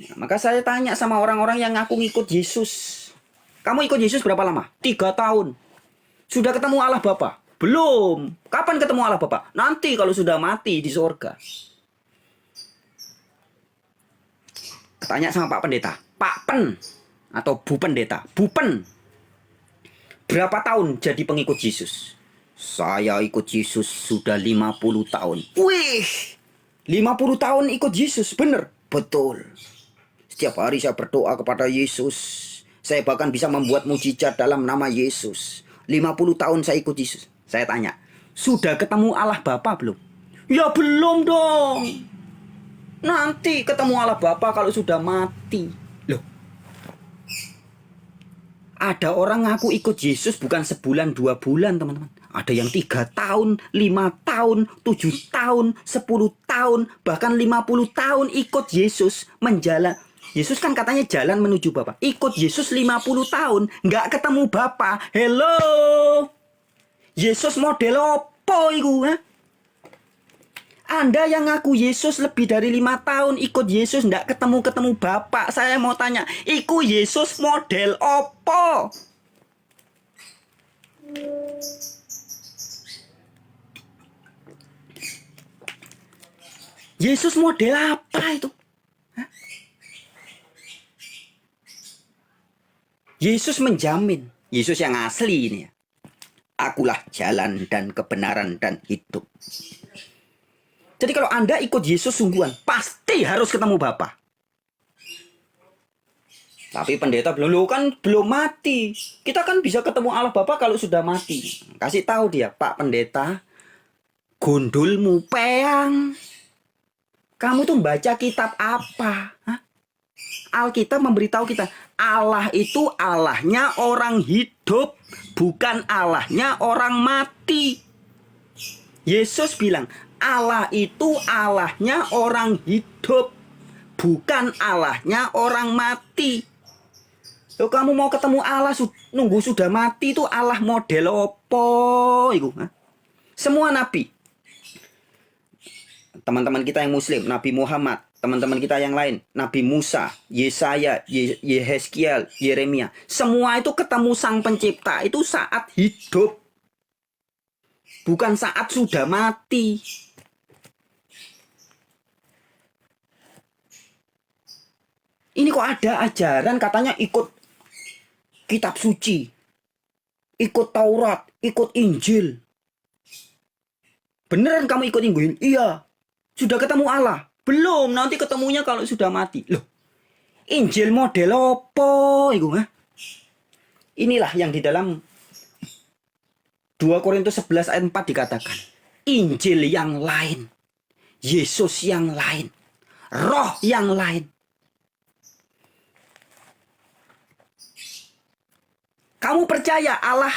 Nah, maka saya tanya sama orang-orang yang ngaku ngikut Yesus. Kamu ikut Yesus berapa lama? 3 tahun. Sudah ketemu Allah Bapa? Belum. Kapan ketemu Allah Bapa? Nanti kalau sudah mati di surga. Tanya sama Pak Pendeta. Pak Pen atau Bu Pendeta. Bu Pen. Berapa tahun jadi pengikut Yesus? Saya ikut Yesus sudah 50 tahun. Wih, 50 tahun ikut Yesus, bener? Betul. Setiap hari saya berdoa kepada Yesus. Saya bahkan bisa membuat mujizat dalam nama Yesus. 50 tahun saya ikut Yesus. Saya tanya, sudah ketemu Allah Bapa belum? Ya belum dong. Nanti ketemu Allah Bapa kalau sudah mati. Loh, ada orang ngaku ikut Yesus bukan sebulan 2 bulan, teman-teman. Ada yang 3 tahun, 5 tahun, 7 tahun, 10 tahun, bahkan 50 tahun ikut Yesus menjalan. Yesus kan katanya jalan menuju Bapa. Ikut Yesus 50 tahun, nggak ketemu Bapa. Hello, Yesus model opo iku, ha? Anda yang ngaku Yesus lebih dari 5 tahun ikut Yesus ndak ketemu Bapak. Saya mau tanya, iku Yesus model opo? Yesus model apa itu? Hah? Yesus menjamin, Yesus yang asli ini ya. Akulah jalan dan kebenaran dan hidup. Jadi kalau Anda ikut Yesus sungguhan, pasti harus ketemu Bapa. Tapi pendeta belum mati. Kita kan bisa ketemu Allah Bapa kalau sudah mati. Kasih tahu dia, Pak Pendeta, gundulmu peang. Kamu tuh baca kitab apa? Hah? Alkitab memberitahu kita, Allah itu Allahnya orang hidup, bukan Allahnya orang mati. Yesus bilang, Allah itu Allahnya orang hidup, bukan Allahnya orang mati. Loh, kamu mau ketemu Allah nunggu sudah mati itu Allah model opo iku? Semua nabi, teman-teman kita yang muslim, Nabi Muhammad, teman-teman kita yang lain, Nabi Musa, Yesaya, Yehezkiel, Yeremia, semua itu ketemu Sang Pencipta itu saat hidup, bukan saat sudah mati. Ini kok ada ajaran katanya ikut kitab suci, ikut Taurat, ikut Injil. Beneran kamu ikut Injil? Iya. Sudah ketemu Allah? Belum, nanti ketemunya kalau sudah mati. Loh, Injil model apa itu? Inilah yang di dalam 2 Korintus 11 ayat 4 dikatakan. Injil yang lain, Yesus yang lain, roh yang lain. Kamu percaya Allah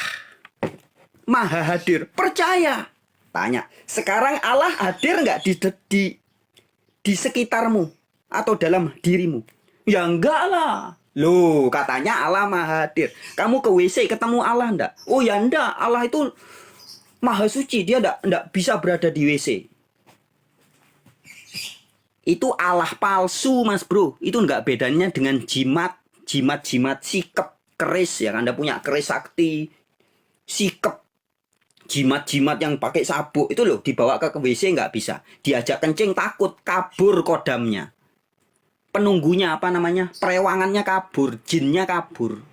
Maha hadir? Percaya. Tanya, sekarang Allah hadir nggak di sekitarmu atau dalam dirimu? Ya enggak lah. Loh, katanya Allah Maha hadir. Kamu ke WC ketemu Allah enggak? Oh ya enggak, Allah itu Maha suci, dia enggak bisa berada di WC. Itu Allah palsu, Mas Bro. Itu enggak bedanya dengan jimat sikep keris ya. Anda punya keris sakti, sikep, jimat yang pakai sabuk itu loh, dibawa ke WC nggak bisa. Diajak kencing takut, kabur kodamnya. Penunggunya apa namanya? Perewangannya kabur, jinnya kabur.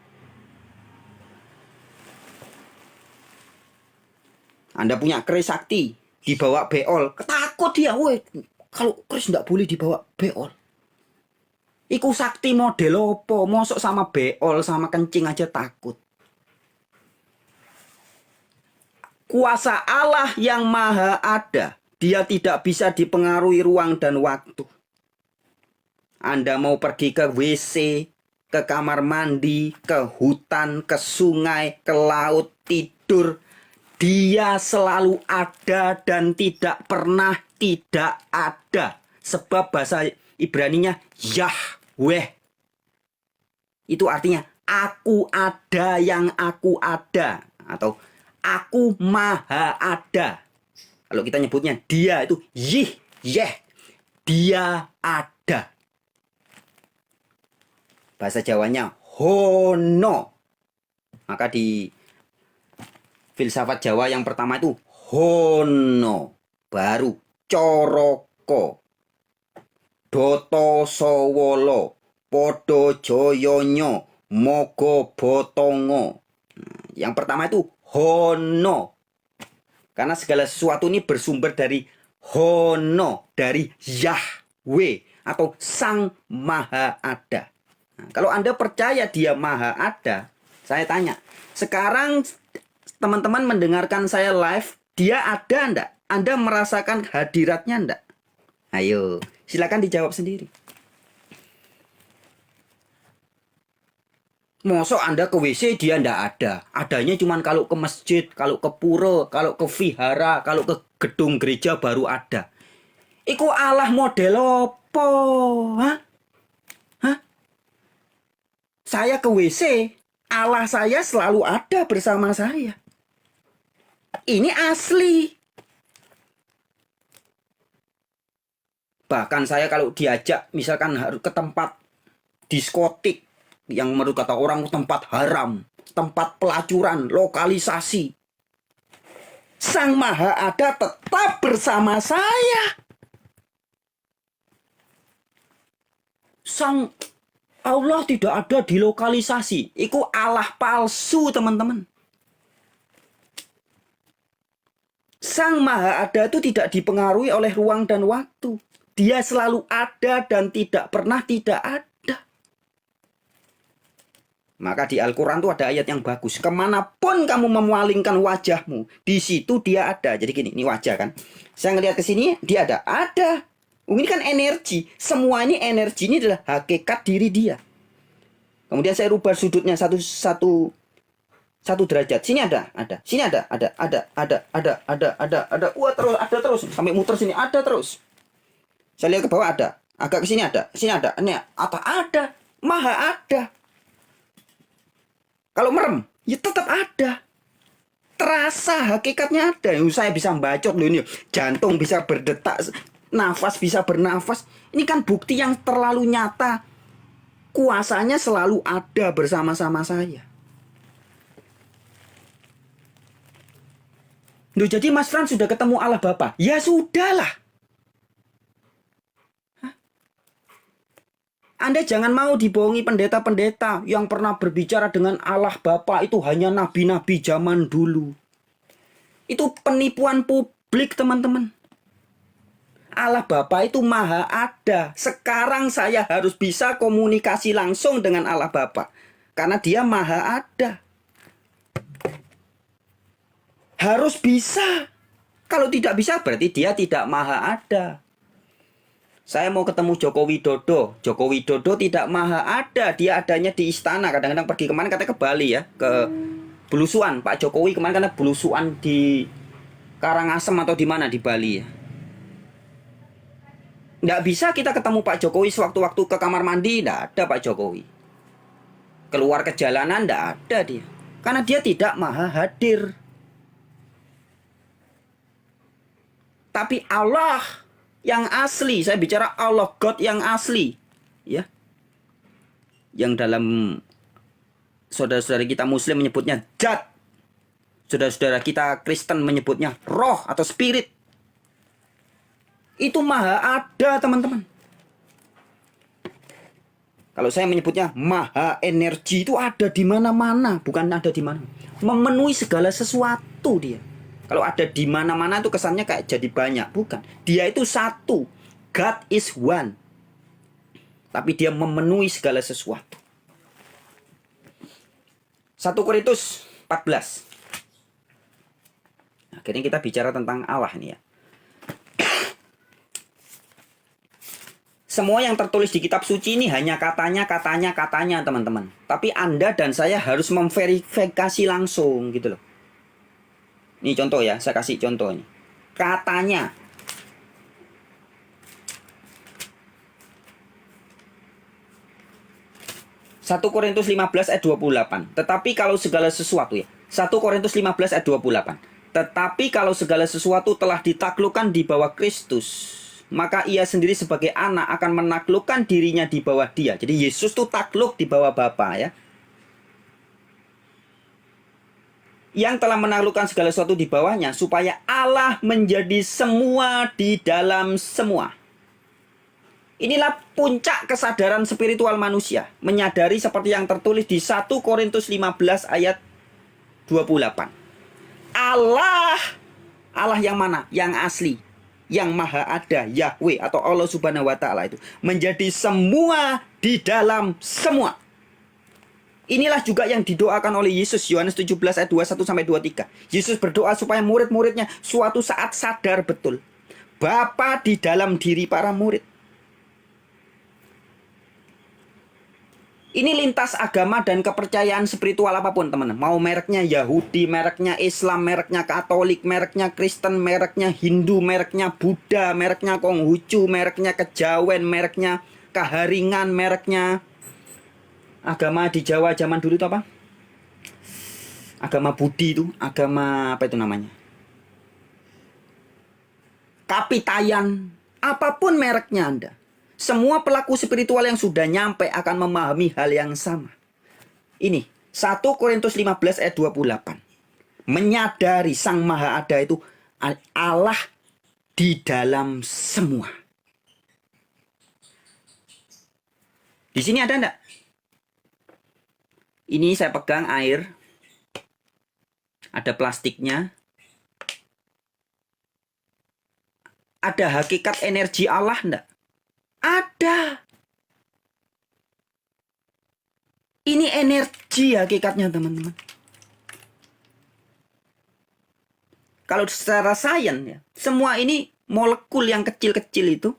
Anda punya keris sakti, dibawa beol, ketakut dia. Woi, kalau keris nggak boleh dibawa beol. Iku sakti model opo, mosok sama beol sama kencing aja takut. Kuasa Allah yang maha ada, dia tidak bisa dipengaruhi ruang dan waktu. Anda mau pergi ke WC, ke kamar mandi, ke hutan, ke sungai, ke laut, tidur, dia selalu ada dan tidak pernah tidak ada. Sebab bahasa Ibraninya Yahweh. Itu artinya aku ada yang aku ada, atau aku maha ada. Kalau kita nyebutnya dia itu Yeh, dia ada. Bahasa Jawanya Hono. Maka di filsafat Jawa yang pertama itu Hono, baru Coroko, Doto Sowolo, Podo Joyonyo, Mogo Botongo. Yang pertama itu Hono. Karena segala sesuatu ini bersumber dari Hono, dari Yahweh atau Sang Maha Ada. Nah, kalau Anda percaya dia Maha Ada, saya tanya, sekarang teman-teman mendengarkan saya live, dia ada enggak? Anda merasakan hadiratnya enggak? Ayo, Silakan dijawab sendiri. Mosok Anda ke WC dia ndak ada. Adanya cuman kalau ke masjid, kalau ke pura, kalau ke vihara, kalau ke gedung gereja baru ada. Iku Allah model apa? Hah? Hah? Saya ke WC, Allah saya selalu ada bersama saya. Ini asli. Bahkan saya kalau diajak misalkan harus ke tempat diskotik yang menurut kata orang tempat haram, tempat pelacuran, lokalisasi. Sang Maha Ada tetap bersama saya. Sang Allah tidak ada di lokalisasi. Itu Allah palsu, teman-teman. Sang Maha Ada itu tidak dipengaruhi oleh ruang dan waktu. Dia selalu ada dan tidak pernah tidak ada. Maka di Al-Quran itu ada ayat yang bagus. Kemanapun kamu memalingkan wajahmu, di situ dia ada. Jadi gini, ini wajah kan. Saya ngelihat ke sini, dia ada. Ada. Ini kan energi. Semua ini energi ini adalah hakikat diri dia. Kemudian saya rubah sudutnya satu derajat. Sini ada. Sini ada. Wah, terus ada terus. Sampai muter sini ada terus. Saya lihat ke bawah ada. Agak ke sini ada. Sini ada. Ini apa ada? Maha ada. Kalau merem, ya tetap ada. Terasa hakikatnya ada. Saya bisa bacot loh ini. Jantung bisa berdetak, nafas bisa bernafas. Ini kan bukti yang terlalu nyata. Kuasanya selalu ada bersama-sama saya. Loh, jadi Mas Frans sudah ketemu Allah Bapa? Ya sudahlah. Anda jangan mau dibohongi pendeta-pendeta yang pernah berbicara dengan Allah Bapa itu hanya nabi-nabi zaman dulu. Itu penipuan publik, teman-teman. Allah Bapa itu Maha Ada. Sekarang saya harus bisa komunikasi langsung dengan Allah Bapa. Karena dia Maha Ada. Harus bisa. Kalau tidak bisa berarti dia tidak Maha Ada. Saya mau ketemu Joko Widodo. Joko Widodo tidak Maha Ada. Dia adanya di istana. Kadang-kadang pergi kemana, katanya ke Bali ya. Ke belusuan. Pak Jokowi kemarin karena belusuan di Karangasem atau di mana di Bali ya. Nggak bisa kita ketemu Pak Jokowi sewaktu-waktu ke kamar mandi. Nggak ada Pak Jokowi. Keluar ke jalanan nggak ada dia. Karena dia tidak Maha Hadir. Tapi Allah yang asli, saya bicara Allah God yang asli, ya, yang dalam saudara-saudara kita Muslim menyebutnya Zat, saudara-saudara kita Kristen menyebutnya Roh atau Spirit, itu Maha Ada, teman-teman. Kalau saya menyebutnya Maha Energi, itu ada di mana-mana, bukan ada di mana, memenuhi segala sesuatu dia. Kalau ada di mana-mana itu kesannya kayak jadi banyak. Bukan. Dia itu satu. God is one. Tapi dia memenuhi segala sesuatu. 1 Korintus 14. Akhirnya kita bicara tentang Allah nih ya. Semua yang tertulis di kitab suci ini hanya katanya, teman-teman. Tapi Anda dan saya harus memverifikasi langsung gitu loh. Ini contoh ya, saya kasih contoh ini. Katanya. Satu Korintus 15 ayat 28. Tetapi kalau segala sesuatu ya. 1 Korintus 15 ayat 28. Tetapi kalau segala sesuatu telah ditaklukkan di bawah Kristus, maka ia sendiri sebagai anak akan menaklukkan dirinya di bawah dia. Jadi Yesus tuh takluk di bawah Bapa ya. Yang telah menaklukkan segala sesuatu di bawahnya, supaya Allah menjadi semua di dalam semua. Inilah puncak kesadaran spiritual manusia. Menyadari seperti yang tertulis di 1 Korintus 15 ayat 28. Allah yang mana? Yang asli. Yang Maha Ada, Yahweh atau Allah Subhanahu wa Ta'ala itu. Menjadi semua di dalam semua. Inilah juga yang didoakan oleh Yesus, Yohanes 17 ayat 21-23. Yesus berdoa supaya murid-muridnya suatu saat sadar betul Bapa di dalam diri para murid. Ini lintas agama dan kepercayaan spiritual apapun, teman-teman. Mau mereknya Yahudi, mereknya Islam, mereknya Katolik, mereknya Kristen, mereknya Hindu, mereknya Buddha, mereknya Konghucu, mereknya Kejawen, mereknya Kaharingan, mereknya agama di Jawa zaman dulu itu apa? Agama Budi itu, agama apa itu namanya? Kapitayan, apapun mereknya Anda. Semua pelaku spiritual yang sudah nyampe akan memahami hal yang sama. Ini 1 Korintus 15 ayat 28. Menyadari Sang Maha Ada itu Allah di dalam semua. Di sini ada enggak? Ini saya pegang air. Ada plastiknya. Ada hakikat energi Allah enggak? Ada. Ini energi hakikatnya, teman-teman. Kalau secara sains ya, semua ini molekul yang kecil-kecil itu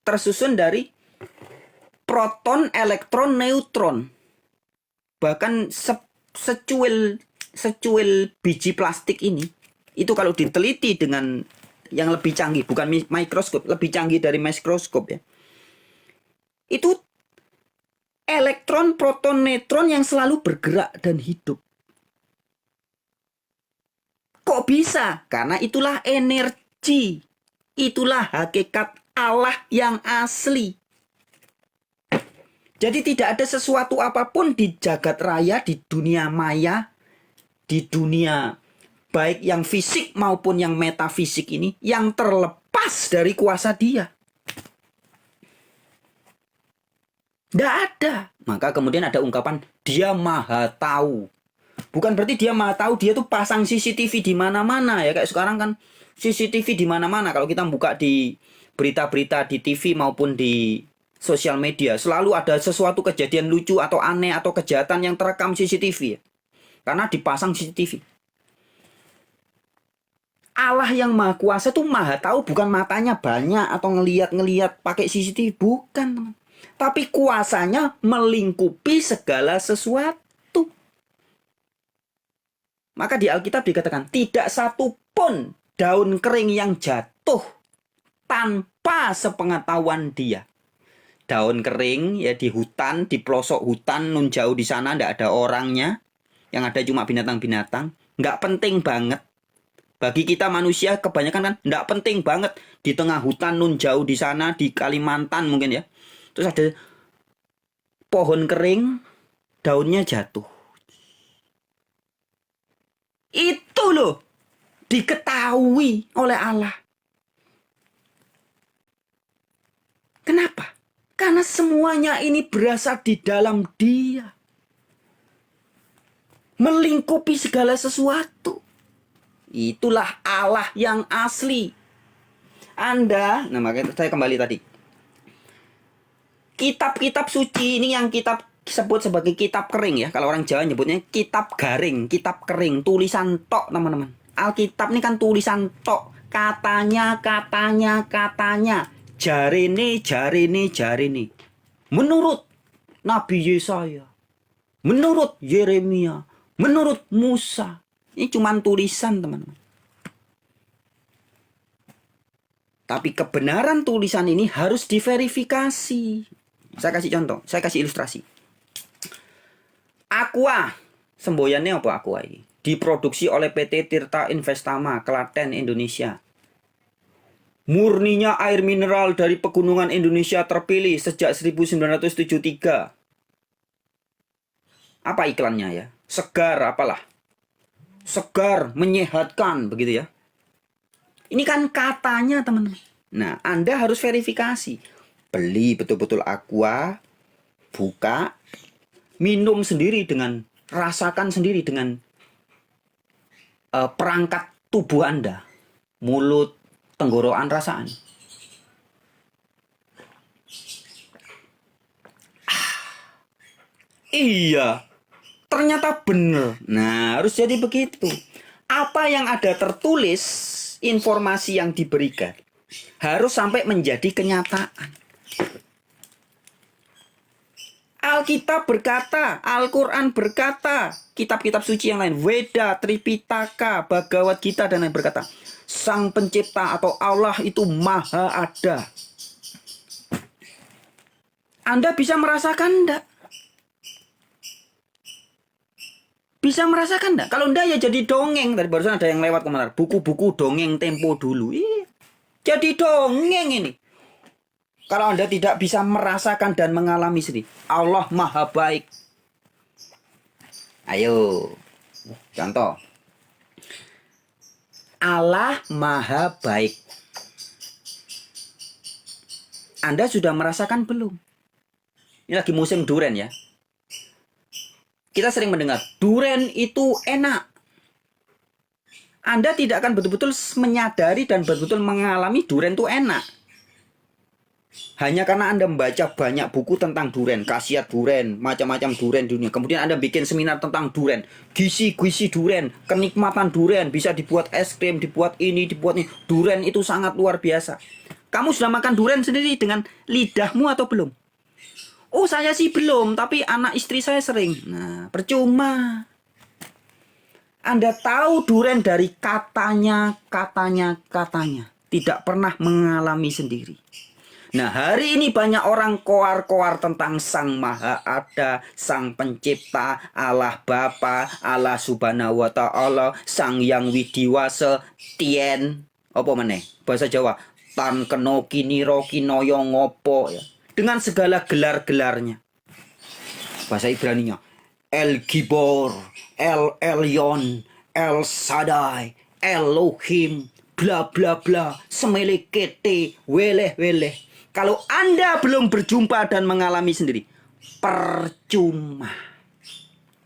tersusun dari proton, elektron, neutron. Bahkan secuil biji plastik ini, itu kalau diteliti dengan yang lebih canggih, bukan mikroskop, lebih canggih dari mikroskop ya. Itu elektron, proton, neutron yang selalu bergerak dan hidup. Kok bisa? Karena itulah energi. Itulah hakikat Allah yang asli. Jadi tidak ada sesuatu apapun di jagat raya, di dunia maya, di dunia baik yang fisik maupun yang metafisik ini, yang terlepas dari kuasa Dia. Tidak ada. Maka kemudian ada ungkapan, Dia Maha Tahu. Bukan berarti Dia Maha Tahu, Dia tuh pasang CCTV di mana-mana ya. Kayak sekarang kan CCTV di mana-mana. Kalau kita buka di berita-berita di TV maupun di sosial media, selalu ada sesuatu kejadian lucu atau aneh atau kejahatan yang terekam CCTV ya. Karena dipasang CCTV. Allah yang Maha Kuasa tuh Maha Tahu, bukan matanya banyak atau ngeliat pakai CCTV, bukan, teman. Tapi kuasanya melingkupi segala sesuatu. Maka di Alkitab dikatakan, tidak satu pun daun kering yang jatuh tanpa sepengetahuan Dia. Daun kering ya di hutan, di pelosok hutan, nun jauh di sana, tidak ada orangnya. Yang ada cuma binatang-binatang. Nggak penting banget. Bagi kita manusia kebanyakan kan nggak penting banget. Di tengah hutan, nun jauh di sana, di Kalimantan mungkin ya. Terus ada pohon kering, daunnya jatuh. Itu loh, diketahui oleh Allah. Kenapa? Karena semuanya ini berasal di dalam Dia. Melingkupi segala sesuatu. Itulah Allah yang asli. Anda, nah makanya saya kembali tadi. Kitab-kitab suci ini yang kitab disebut sebagai kitab kering ya. Kalau orang Jawa nyebutnya kitab garing, kitab kering, tulisan tok, teman-teman. Alkitab ini kan tulisan tok, katanya. Jarene. Menurut Nabi Yesaya, menurut Yeremia, menurut Musa. Ini cuma tulisan, teman-teman. Tapi kebenaran tulisan ini harus diverifikasi. Saya kasih contoh, saya kasih ilustrasi. Aqua, semboyannya apa Aqua ini? Diproduksi oleh PT Tirta Investama, Klaten, Indonesia. Murninya air mineral dari pegunungan Indonesia terpilih sejak 1973. Apa iklannya ya? Segar apalah? Segar, menyehatkan, begitu ya. Ini kan katanya, teman-teman. Nah, Anda harus verifikasi. Beli betul-betul Aqua, buka, minum sendiri dengan, rasakan sendiri dengan perangkat tubuh Anda. Mulut, tenggorokan, rasaan. Iya, ternyata benar. Nah, harus jadi begitu. Apa yang ada tertulis, informasi yang diberikan, harus sampai menjadi kenyataan. Alkitab berkata, Al-Quran berkata, kitab-kitab suci yang lain, Weda, Tripitaka, Bhagavad Gita, dan lain berkata, Sang Pencipta atau Allah itu maha ada. Anda bisa merasakan enggak? Bisa merasakan enggak? Kalau enggak ya jadi dongeng. Tadi barusan ada yang lewat komentar, buku-buku dongeng Tempo dulu. Jadi dongeng ini. Kalau Anda tidak bisa merasakan dan mengalami sendiri, Allah maha baik. Ayo, contoh. Allah maha baik. Anda sudah merasakan belum? Ini lagi musim duren ya. Kita sering mendengar, duren itu enak. Anda tidak akan betul-betul menyadari dan betul-betul mengalami duren itu enak. Hanya karena Anda membaca banyak buku tentang duren, khasiat duren, macam-macam duren di dunia. Kemudian Anda bikin seminar tentang duren, gizi-gizi duren, kenikmatan duren, bisa dibuat es krim, dibuat ini, dibuat ini. Duren itu sangat luar biasa. Kamu sudah makan duren sendiri dengan lidahmu atau belum? Oh, saya sih belum, tapi anak istri saya sering. Nah, percuma. Anda tahu duren dari katanya. Tidak pernah mengalami sendiri. Nah, hari ini banyak orang koar-koar tentang Sang Maha Ada, Sang Pencipta, Allah Bapa, Allah Subhanahu wa Ta'ala, Sang Yang Widiwasa, Tien, apa meneh? Bahasa Jawa, Tan Keno Kiniro Kinoyo Ngopo ya. Dengan segala gelar-gelarnya. Bahasa Ibraninya, El Gibor, El Elyon, El Sadai, Elohim, bla bla bla, semelekete, weleh-weleh. Kalau Anda belum berjumpa dan mengalami sendiri, percuma.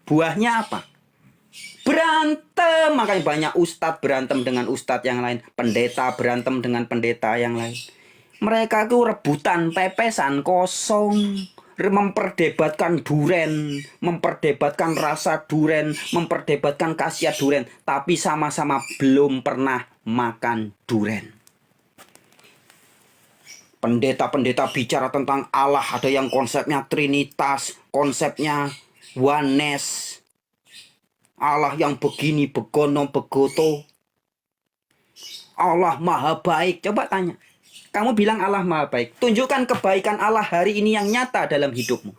Buahnya apa? Berantem. Makanya banyak ustadz berantem dengan ustadz yang lain. Pendeta berantem dengan pendeta yang lain. Mereka itu rebutan pepesan kosong. Memperdebatkan duren. Memperdebatkan rasa duren. Memperdebatkan khasiat duren. Tapi sama-sama belum pernah makan duren. Pendeta-pendeta bicara tentang Allah, ada yang konsepnya Trinitas, konsepnya oneness. Allah yang begini, begono, begoto. Allah maha baik. Coba tanya. Kamu bilang Allah maha baik. Tunjukkan kebaikan Allah hari ini yang nyata dalam hidupmu.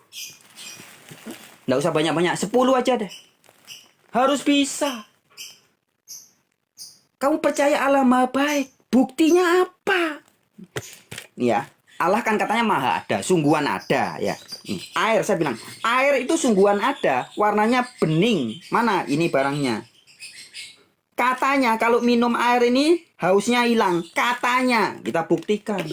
Nggak usah banyak-banyak. 10 aja deh. Harus bisa. Kamu percaya Allah maha baik. Buktinya apa? Ya, Allah kan katanya maha ada, sungguhan ada ya. Air, saya bilang, air itu sungguhan ada, warnanya bening. Mana ini barangnya? Katanya kalau minum air ini hausnya hilang. Katanya, kita buktikan.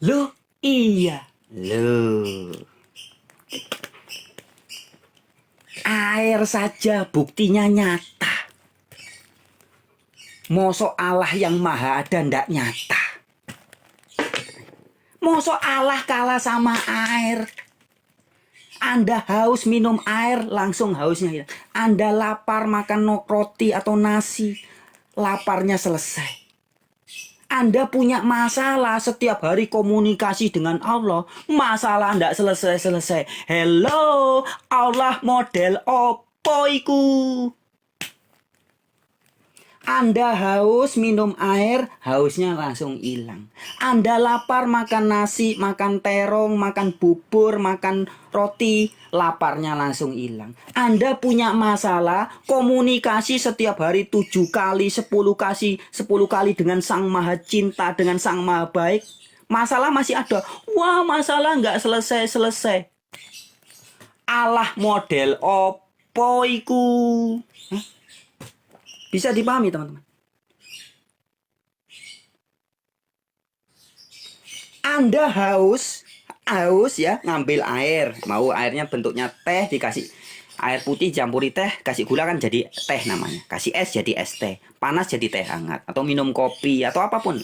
Loh, iya. Loh. Air saja buktinya nyata. Mosok Allah yang maha ada ndak nyata. Mosok Allah kalah sama air. Anda haus minum air, langsung hausnya hilang. Anda lapar makan roti atau nasi, laparnya selesai. Anda punya masalah setiap hari komunikasi dengan Allah, masalah ndak selesai-selesai. Hello, Allah model opo iku? Anda haus minum air, hausnya langsung hilang. Anda lapar makan nasi, makan terong, makan bubur, makan roti, laparnya langsung hilang. Anda punya masalah komunikasi setiap hari 7 kali, 10 kali dengan Sang Maha Cinta, dengan Sang Maha Baik. Masalah masih ada. Wah, masalah nggak selesai-selesai. Allah model opo iku? Bisa dipahami teman-teman. Anda haus ya, ngambil air. Mau airnya bentuknya teh, dikasih air putih campuri teh, kasih gula kan jadi teh namanya. Kasih es jadi es teh. Panas jadi teh hangat. Atau minum kopi atau apapun.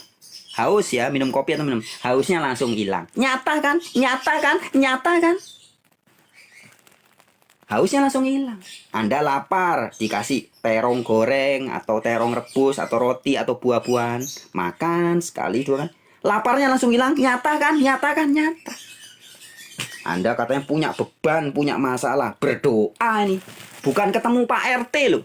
Haus ya, minum kopi atau minum. Hausnya langsung hilang. Nyata kan? Hausnya langsung hilang. Anda lapar, dikasih terong goreng atau terong rebus atau roti atau buah-buahan, makan sekali dua kan, Laparnya langsung hilang. Nyata kan? Nyata kan? Nyata. Anda katanya punya beban, punya masalah. Berdoa ini. Bukan ketemu Pak RT loh.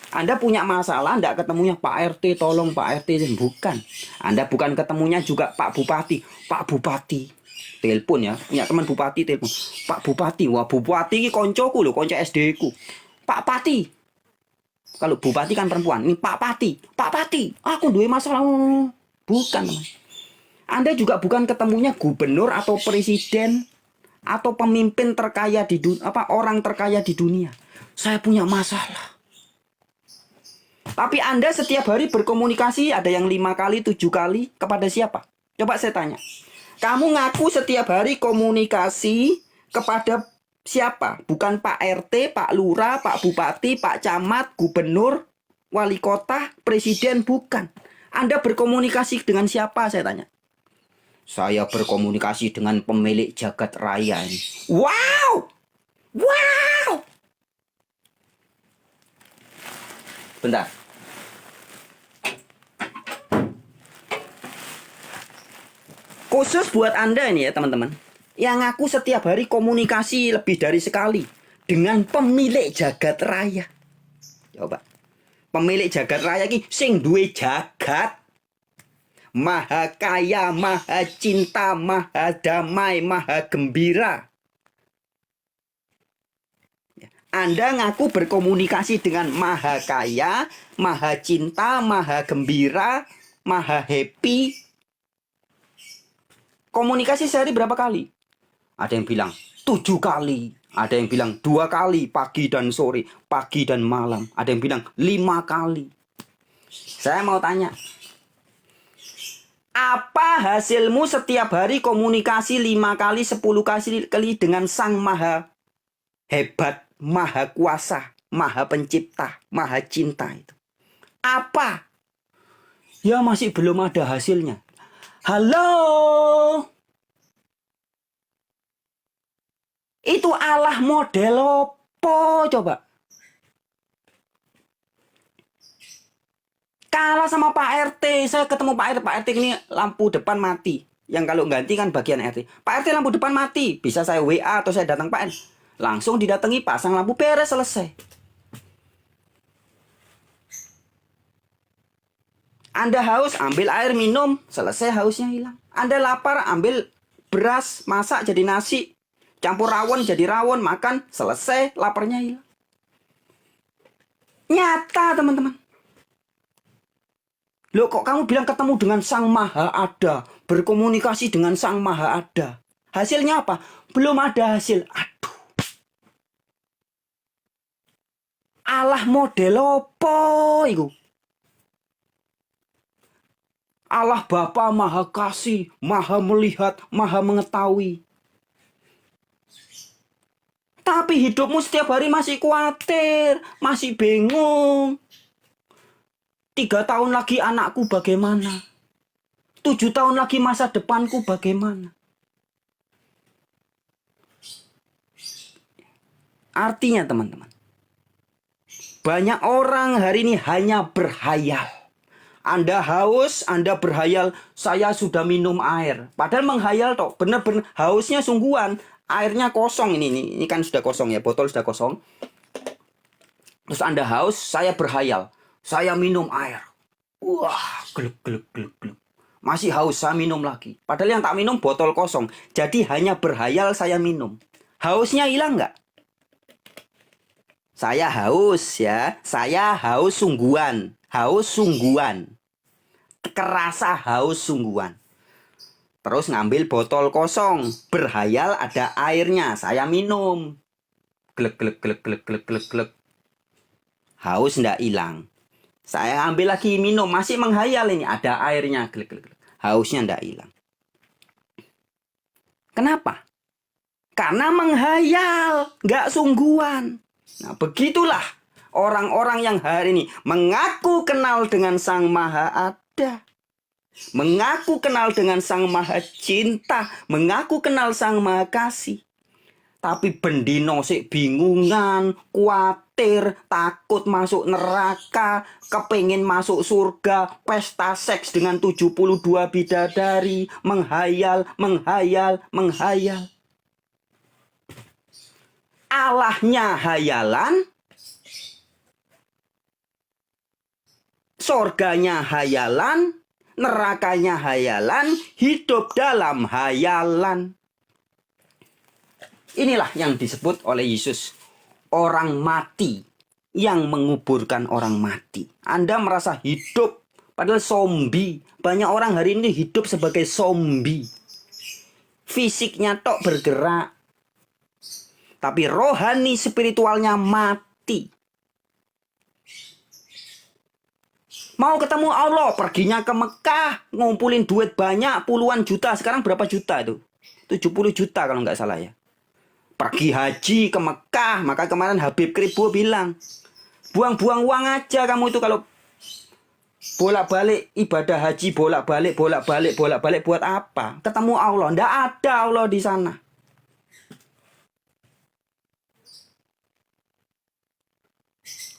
Anda punya masalah, enggak ketemunya Pak RT, tolong Pak RT. Bukan. Anda bukan ketemunya juga Pak Bupati. Pak Bupati. Telepon ya, punya teman Bupati telepon. Pak Bupati, wah Bupati ini koncoku loh, konco SD ku. Pak Pati. Kalau Bupati kan perempuan. Ini Pak Pati. Pak Pati, aku duwe masalah. Bukan, teman. Anda juga bukan ketemunya gubernur atau presiden atau pemimpin terkaya di dunia, orang terkaya di dunia. Saya punya masalah. Tapi Anda setiap hari berkomunikasi, ada yang 5 kali, 7 kali, kepada siapa? Coba saya tanya. Kamu ngaku setiap hari komunikasi kepada siapa? Bukan Pak RT, Pak Lurah, Pak Bupati, Pak Camat, Gubernur, Wali Kota, Presiden, bukan. Anda berkomunikasi dengan siapa, saya tanya. Saya berkomunikasi dengan pemilik jagat raya ini. Wow! Wow! Bentar. Khusus buat Anda ini ya teman-teman. Yang ngaku setiap hari komunikasi lebih dari sekali dengan pemilik jagat raya. Coba. Pemilik jagat raya ini sing duwe jagat. Maha kaya, maha cinta, maha damai, maha gembira. Anda ngaku berkomunikasi dengan maha kaya, maha cinta, maha gembira, maha happy. Komunikasi sehari berapa kali? Ada yang bilang 7 kali. Ada yang bilang 2 kali, pagi dan sore, pagi dan malam. Ada yang bilang 5 kali. Saya mau tanya. Apa hasilmu setiap hari komunikasi 5 kali, 10 kali dengan Sang Maha Hebat, Maha Kuasa, Maha Pencipta, Maha Cinta itu? Apa? Ya masih belum ada hasilnya. Halo? Itu Allah model apa coba? Kalah sama Pak RT. Saya ketemu Pak RT ini lampu depan mati. Yang kalau ganti kan bagian RT. Pak RT lampu depan mati. Bisa saya WA atau saya datang Pak RT. Langsung didatangi, pasang lampu, beres, selesai. Anda haus, ambil air minum, selesai hausnya hilang. Anda lapar, ambil beras, masak jadi nasi. Campur rawon jadi rawon, makan, selesai, laparnya hilang. Nyata teman-teman. Loh kok kamu bilang ketemu dengan Sang Maha Ada, berkomunikasi dengan Sang Maha Ada. Hasilnya apa? Belum ada hasil. Aduh. Allah model apa itu? Allah Bapa Maha Kasih, Maha Melihat, Maha Mengetahui. Tapi hidupmu setiap hari masih khawatir, masih bingung. 3 tahun lagi anakku bagaimana? 7 tahun lagi masa depanku bagaimana? Artinya teman-teman, banyak orang hari ini hanya berhayal. Anda haus, Anda berhayal, saya sudah minum air. Padahal menghayal toh, benar-benar hausnya sungguhan. Airnya kosong ini kan sudah kosong ya, botol sudah kosong. Terus Anda haus, saya berhayal. Saya minum air. Wah, gluk. Masih haus, saya minum lagi. Padahal yang tak minum botol kosong. Jadi hanya berhayal saya minum. Hausnya hilang nggak? Saya haus ya. Saya haus sungguhan. Haus sungguhan. Kerasa haus sungguhan. Terus ngambil botol kosong. Berhayal ada airnya. Saya minum. Gluk. Haus ndak hilang. Saya ambil lagi minum, masih menghayal ini, ada airnya, hausnya ndak hilang. Kenapa? Karena menghayal, nggak sungguhan. Nah, begitulah orang-orang yang hari ini mengaku kenal dengan Sang Maha Ada, mengaku kenal dengan Sang Maha Cinta, mengaku kenal Sang Maha Kasih. Tapi bendino sik bingungan, kuat. khawatir, takut masuk neraka, kepingin masuk surga, pesta seks dengan 72 bidadari, menghayal, menghayal, menghayal. Allahnya hayalan, surganya hayalan, nerakanya hayalan, hidup dalam hayalan. Inilah yang disebut oleh Yesus orang mati yang menguburkan orang mati. Anda merasa hidup padahal zombie. Banyak orang hari ini hidup sebagai zombie. Fisiknya tok bergerak, tapi rohani spiritualnya mati. Mau ketemu Allah, perginya ke Mekah, ngumpulin duit banyak, puluhan juta. Sekarang berapa juta itu? 70 juta kalau nggak salah ya. Pergi haji ke Mekah, maka kemarin Habib Kribo bilang, buang-buang uang aja kamu itu kalau bolak-balik ibadah haji, bolak-balik buat apa? Ketemu Allah, ndak ada Allah di sana.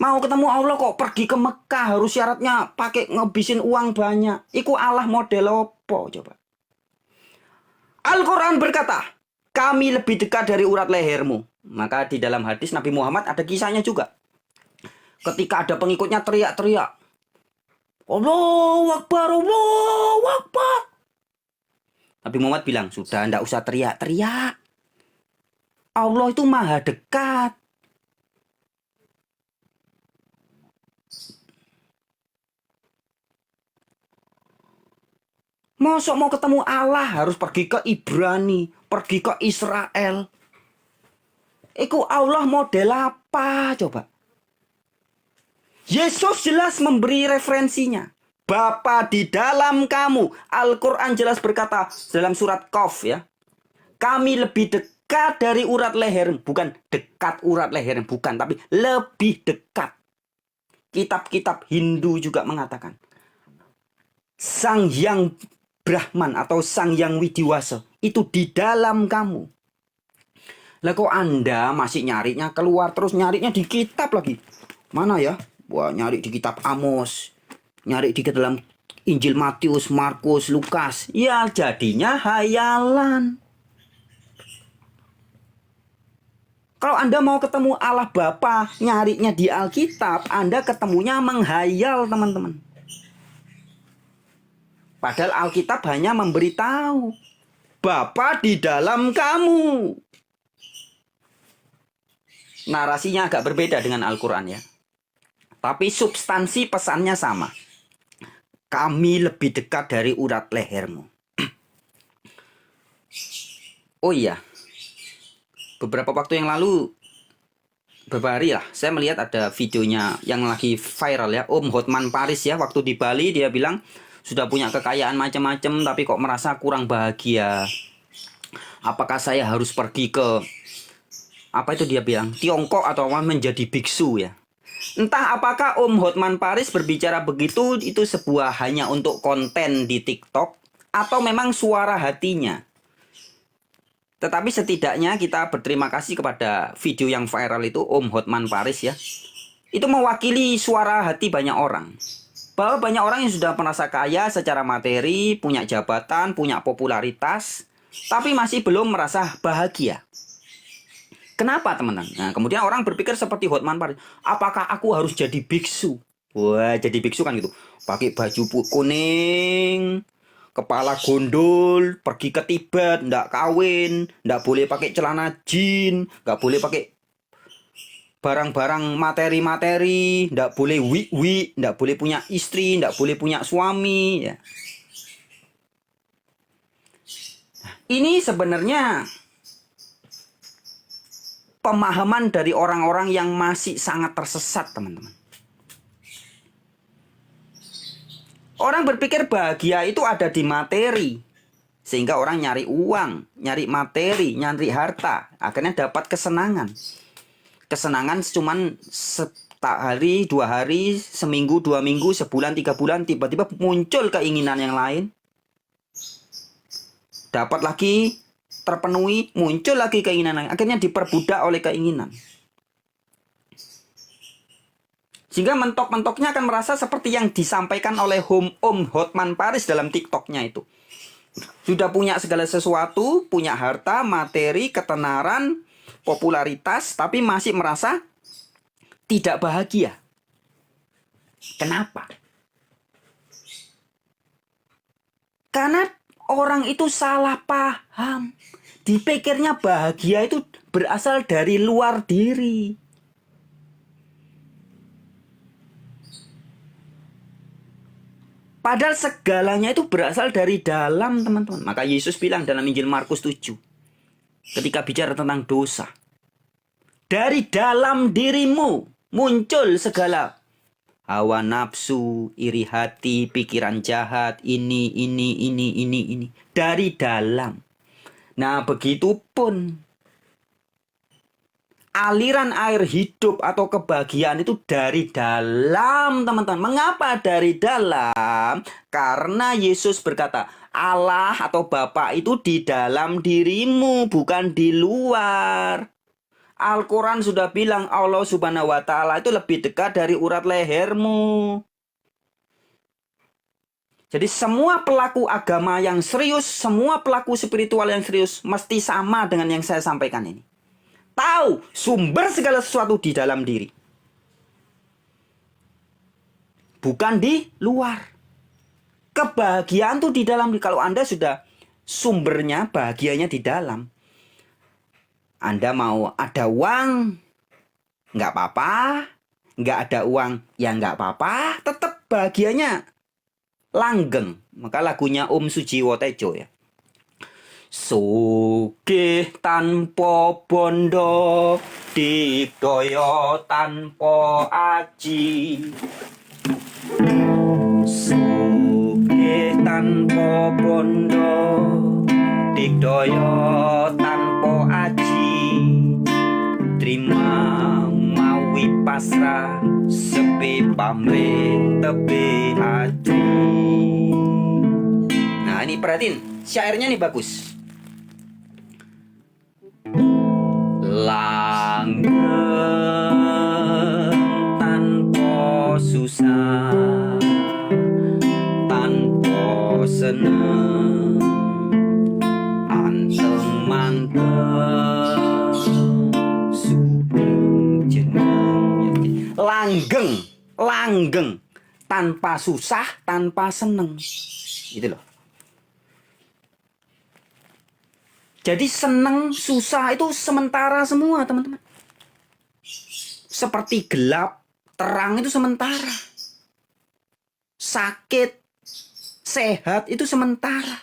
Mau ketemu Allah kok pergi ke Mekah, harus syaratnya pakai ngebisin uang banyak. Iku Allah model opo coba? Al-Quran berkata, kami lebih dekat dari urat lehermu. Maka di dalam hadis Nabi Muhammad ada kisahnya juga. Ketika ada pengikutnya teriak-teriak, Allahu Akbar, Allahu Akbar. Nabi Muhammad bilang, sudah ndak usah teriak-teriak. Allah itu maha dekat. Mosok mau ketemu Allah harus pergi ke Ibrani, pergi ke Israel. Iku Allah model apa coba? Yesus jelas memberi referensinya. Bapa di dalam kamu. Al-Quran jelas berkata dalam surat Qaf ya. Kami lebih dekat dari urat leher. Bukan dekat urat leher, bukan. Tapi lebih dekat. Kitab-kitab Hindu juga mengatakan. Sang Hyang Brahman atau Sang Hyang Widiwasa itu di dalam kamu. Lah kok Anda masih nyarinya keluar terus nyarinya di kitab lagi? Mana ya? Wah, nyari di kitab Amos, nyari di dalam Injil Matius, Markus, Lukas. Ya jadinya hayalan. Kalau Anda mau ketemu Allah Bapa, nyarinya di Alkitab, Anda ketemunya menghayal, teman-teman. Padahal Alkitab hanya memberitahu Bapa di dalam kamu. Narasinya agak berbeda dengan Al-Quran ya. Tapi substansi pesannya sama. Kami lebih dekat dari urat lehermu. Oh iya. Beberapa waktu yang lalu, beberapa hari lah, saya melihat ada videonya yang lagi viral ya. Om Hotman Paris ya. Waktu di Bali dia bilang, sudah punya kekayaan macam-macam tapi kok merasa kurang bahagia. Apakah saya harus pergi ke, apa itu dia bilang, Tiongkok atau menjadi biksu ya. Entah apakah Om Hotman Paris berbicara begitu itu sebuah hanya untuk konten di TikTok atau memang suara hatinya. Tetapi setidaknya kita berterima kasih kepada video yang viral itu Om Hotman Paris ya. Itu mewakili suara hati banyak orang. Bahwa banyak orang yang sudah merasa kaya secara materi, punya jabatan, punya popularitas, tapi masih belum merasa bahagia. Kenapa teman-teman? Nah, kemudian orang berpikir seperti Hotman Paris. Apakah aku harus jadi biksu? Wah, jadi biksu kan gitu. Pakai baju kuning, kepala gondol, pergi ke Tibet, ndak kawin, ndak boleh pakai celana jin, nggak boleh pakai barang-barang materi-materi, ndak boleh wik-wik, ndak boleh punya istri, ndak boleh punya suami. Ya. Ini sebenarnya pemahaman dari orang-orang yang masih sangat tersesat, teman-teman. Orang berpikir bahagia itu ada di materi. Sehingga orang nyari uang, nyari materi, nyari harta. Akhirnya dapat kesenangan. Kesenangan cuman sehari, 2 hari, seminggu, 2 minggu, sebulan, 3 bulan. Tiba-tiba muncul keinginan yang lain. Dapat lagi, terpenuhi, muncul lagi keinginan lain. Akhirnya diperbudak oleh keinginan. Sehingga mentok-mentoknya akan merasa seperti yang disampaikan oleh Om Hotman Paris dalam TikToknya itu. Sudah punya segala sesuatu, punya harta, materi, ketenaran, popularitas, tapi masih merasa tidak bahagia. Kenapa? Karena orang itu salah paham. Dipikirnya bahagia itu berasal dari luar diri. Padahal segalanya itu berasal dari dalam, teman-teman. Maka Yesus bilang dalam Injil Markus 7. Ketika bicara tentang dosa. Dari dalam dirimu muncul segala hawa nafsu, iri hati, pikiran jahat, ini. Dari dalam. Nah, begitupun aliran air hidup atau kebahagiaan itu dari dalam, teman-teman. Mengapa dari dalam? Karena Yesus berkata, Allah atau Bapa itu di dalam dirimu, bukan di luar. Al-Quran sudah bilang Allah Subhanahu wa Ta'ala itu lebih dekat dari urat lehermu. Jadi semua pelaku agama yang serius, semua pelaku spiritual yang serius mesti sama dengan yang saya sampaikan ini. Tahu sumber segala sesuatu di dalam diri. Bukan di luar. Kebahagiaan tuh di dalam. Kalau Anda sudah sumbernya, bahagianya di dalam. Anda mau ada uang, nggak apa-apa. Nggak ada uang, ya nggak apa-apa. Tetap bahagianya langgeng. Maka lagunya Om Sujiwo Tejo ya. Sugih tanpa bondo, digdaya tanpa aji. Sugih tanpa bondo, digdaya tanpa aji. Trima mawi pasrah, sepi pamrih tebe hati. Nah, ini perhatiin, syairnya nih bagus. Langgeng tanpa susah, tanpa seneng, anteng manteng, sugeng jeneng. Langgeng tanpa susah, tanpa seneng. Gitu loh. Jadi seneng, susah itu sementara semua, teman-teman. Seperti gelap, terang itu sementara. Sakit, sehat itu sementara.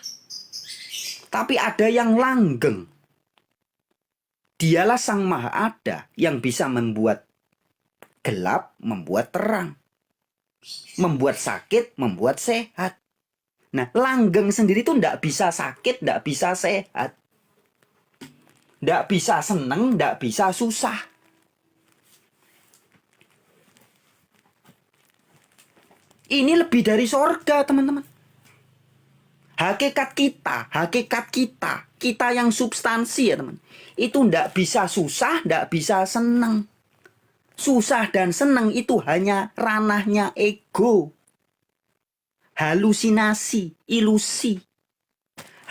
Tapi ada yang langgeng. Dialah Sang Maha Ada yang bisa membuat gelap, membuat terang. Membuat sakit, membuat sehat. Nah, langgeng sendiri itu tidak bisa sakit, tidak bisa sehat. Tidak bisa seneng, tidak bisa susah. Ini lebih dari sorga, teman-teman. Hakikat kita yang substansi ya teman. Itu tidak bisa susah, tidak bisa seneng. Susah dan seneng itu hanya ranahnya ego. Halusinasi, ilusi.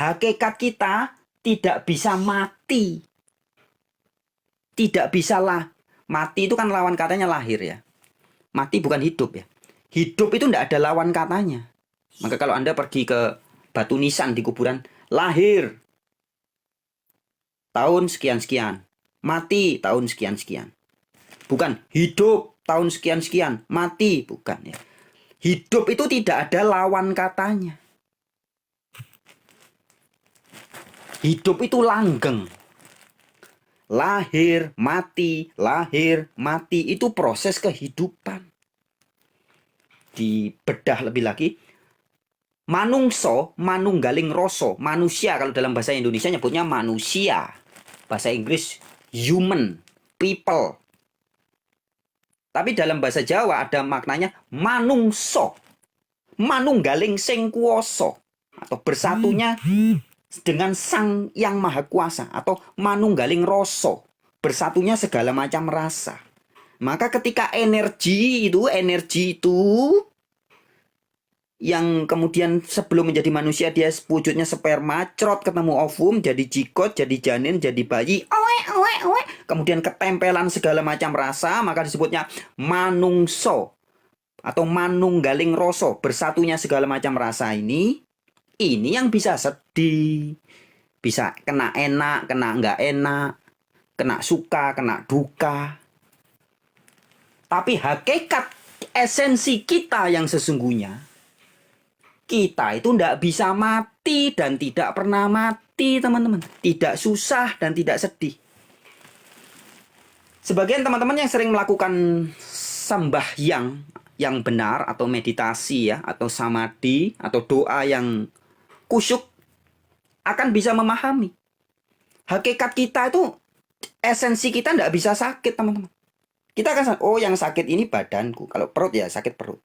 Hakikat kita tidak bisa mati. Tidak bisa lah. Mati itu kan lawan katanya lahir ya. Mati bukan hidup ya. Hidup itu tidak ada lawan katanya. Maka kalau Anda pergi ke batu nisan di kuburan, lahir tahun sekian-sekian. Mati tahun sekian-sekian. Bukan hidup tahun sekian-sekian. Mati, bukan ya. Hidup itu tidak ada lawan katanya. Hidup itu langgeng. Lahir, mati itu proses kehidupan. Dibedah lebih lagi. Manungso, manunggaling rasa, manusia kalau dalam bahasa Indonesia nyebutnya manusia. Bahasa Inggris human, people. Tapi dalam bahasa Jawa ada maknanya manungso. Manunggaling sing kuwasa atau bersatunya dengan Sang Yang Maha Kuasa atau manunggaling rasa, bersatunya segala macam rasa. Maka ketika energi itu yang kemudian sebelum menjadi manusia dia wujudnya sperma, crot ketemu ovum, jadi jigot, jadi janin, jadi bayi, kemudian ketempelan segala macam rasa, maka disebutnya manungso atau manunggaling rasa, bersatunya segala macam rasa ini yang bisa sedih, bisa kena enak, kena nggak enak, kena suka, kena duka. Tapi hakikat esensi kita yang sesungguhnya, kita itu tidak bisa mati dan tidak pernah mati, teman-teman. Tidak susah dan tidak sedih. Sebagian teman-teman yang sering melakukan sembahyang yang benar atau meditasi ya, atau samadhi atau doa yang kusyuk akan bisa memahami. Hakikat kita itu, esensi kita tidak bisa sakit, teman-teman. Kita akan, oh yang sakit ini badanku. Kalau perut ya sakit perut.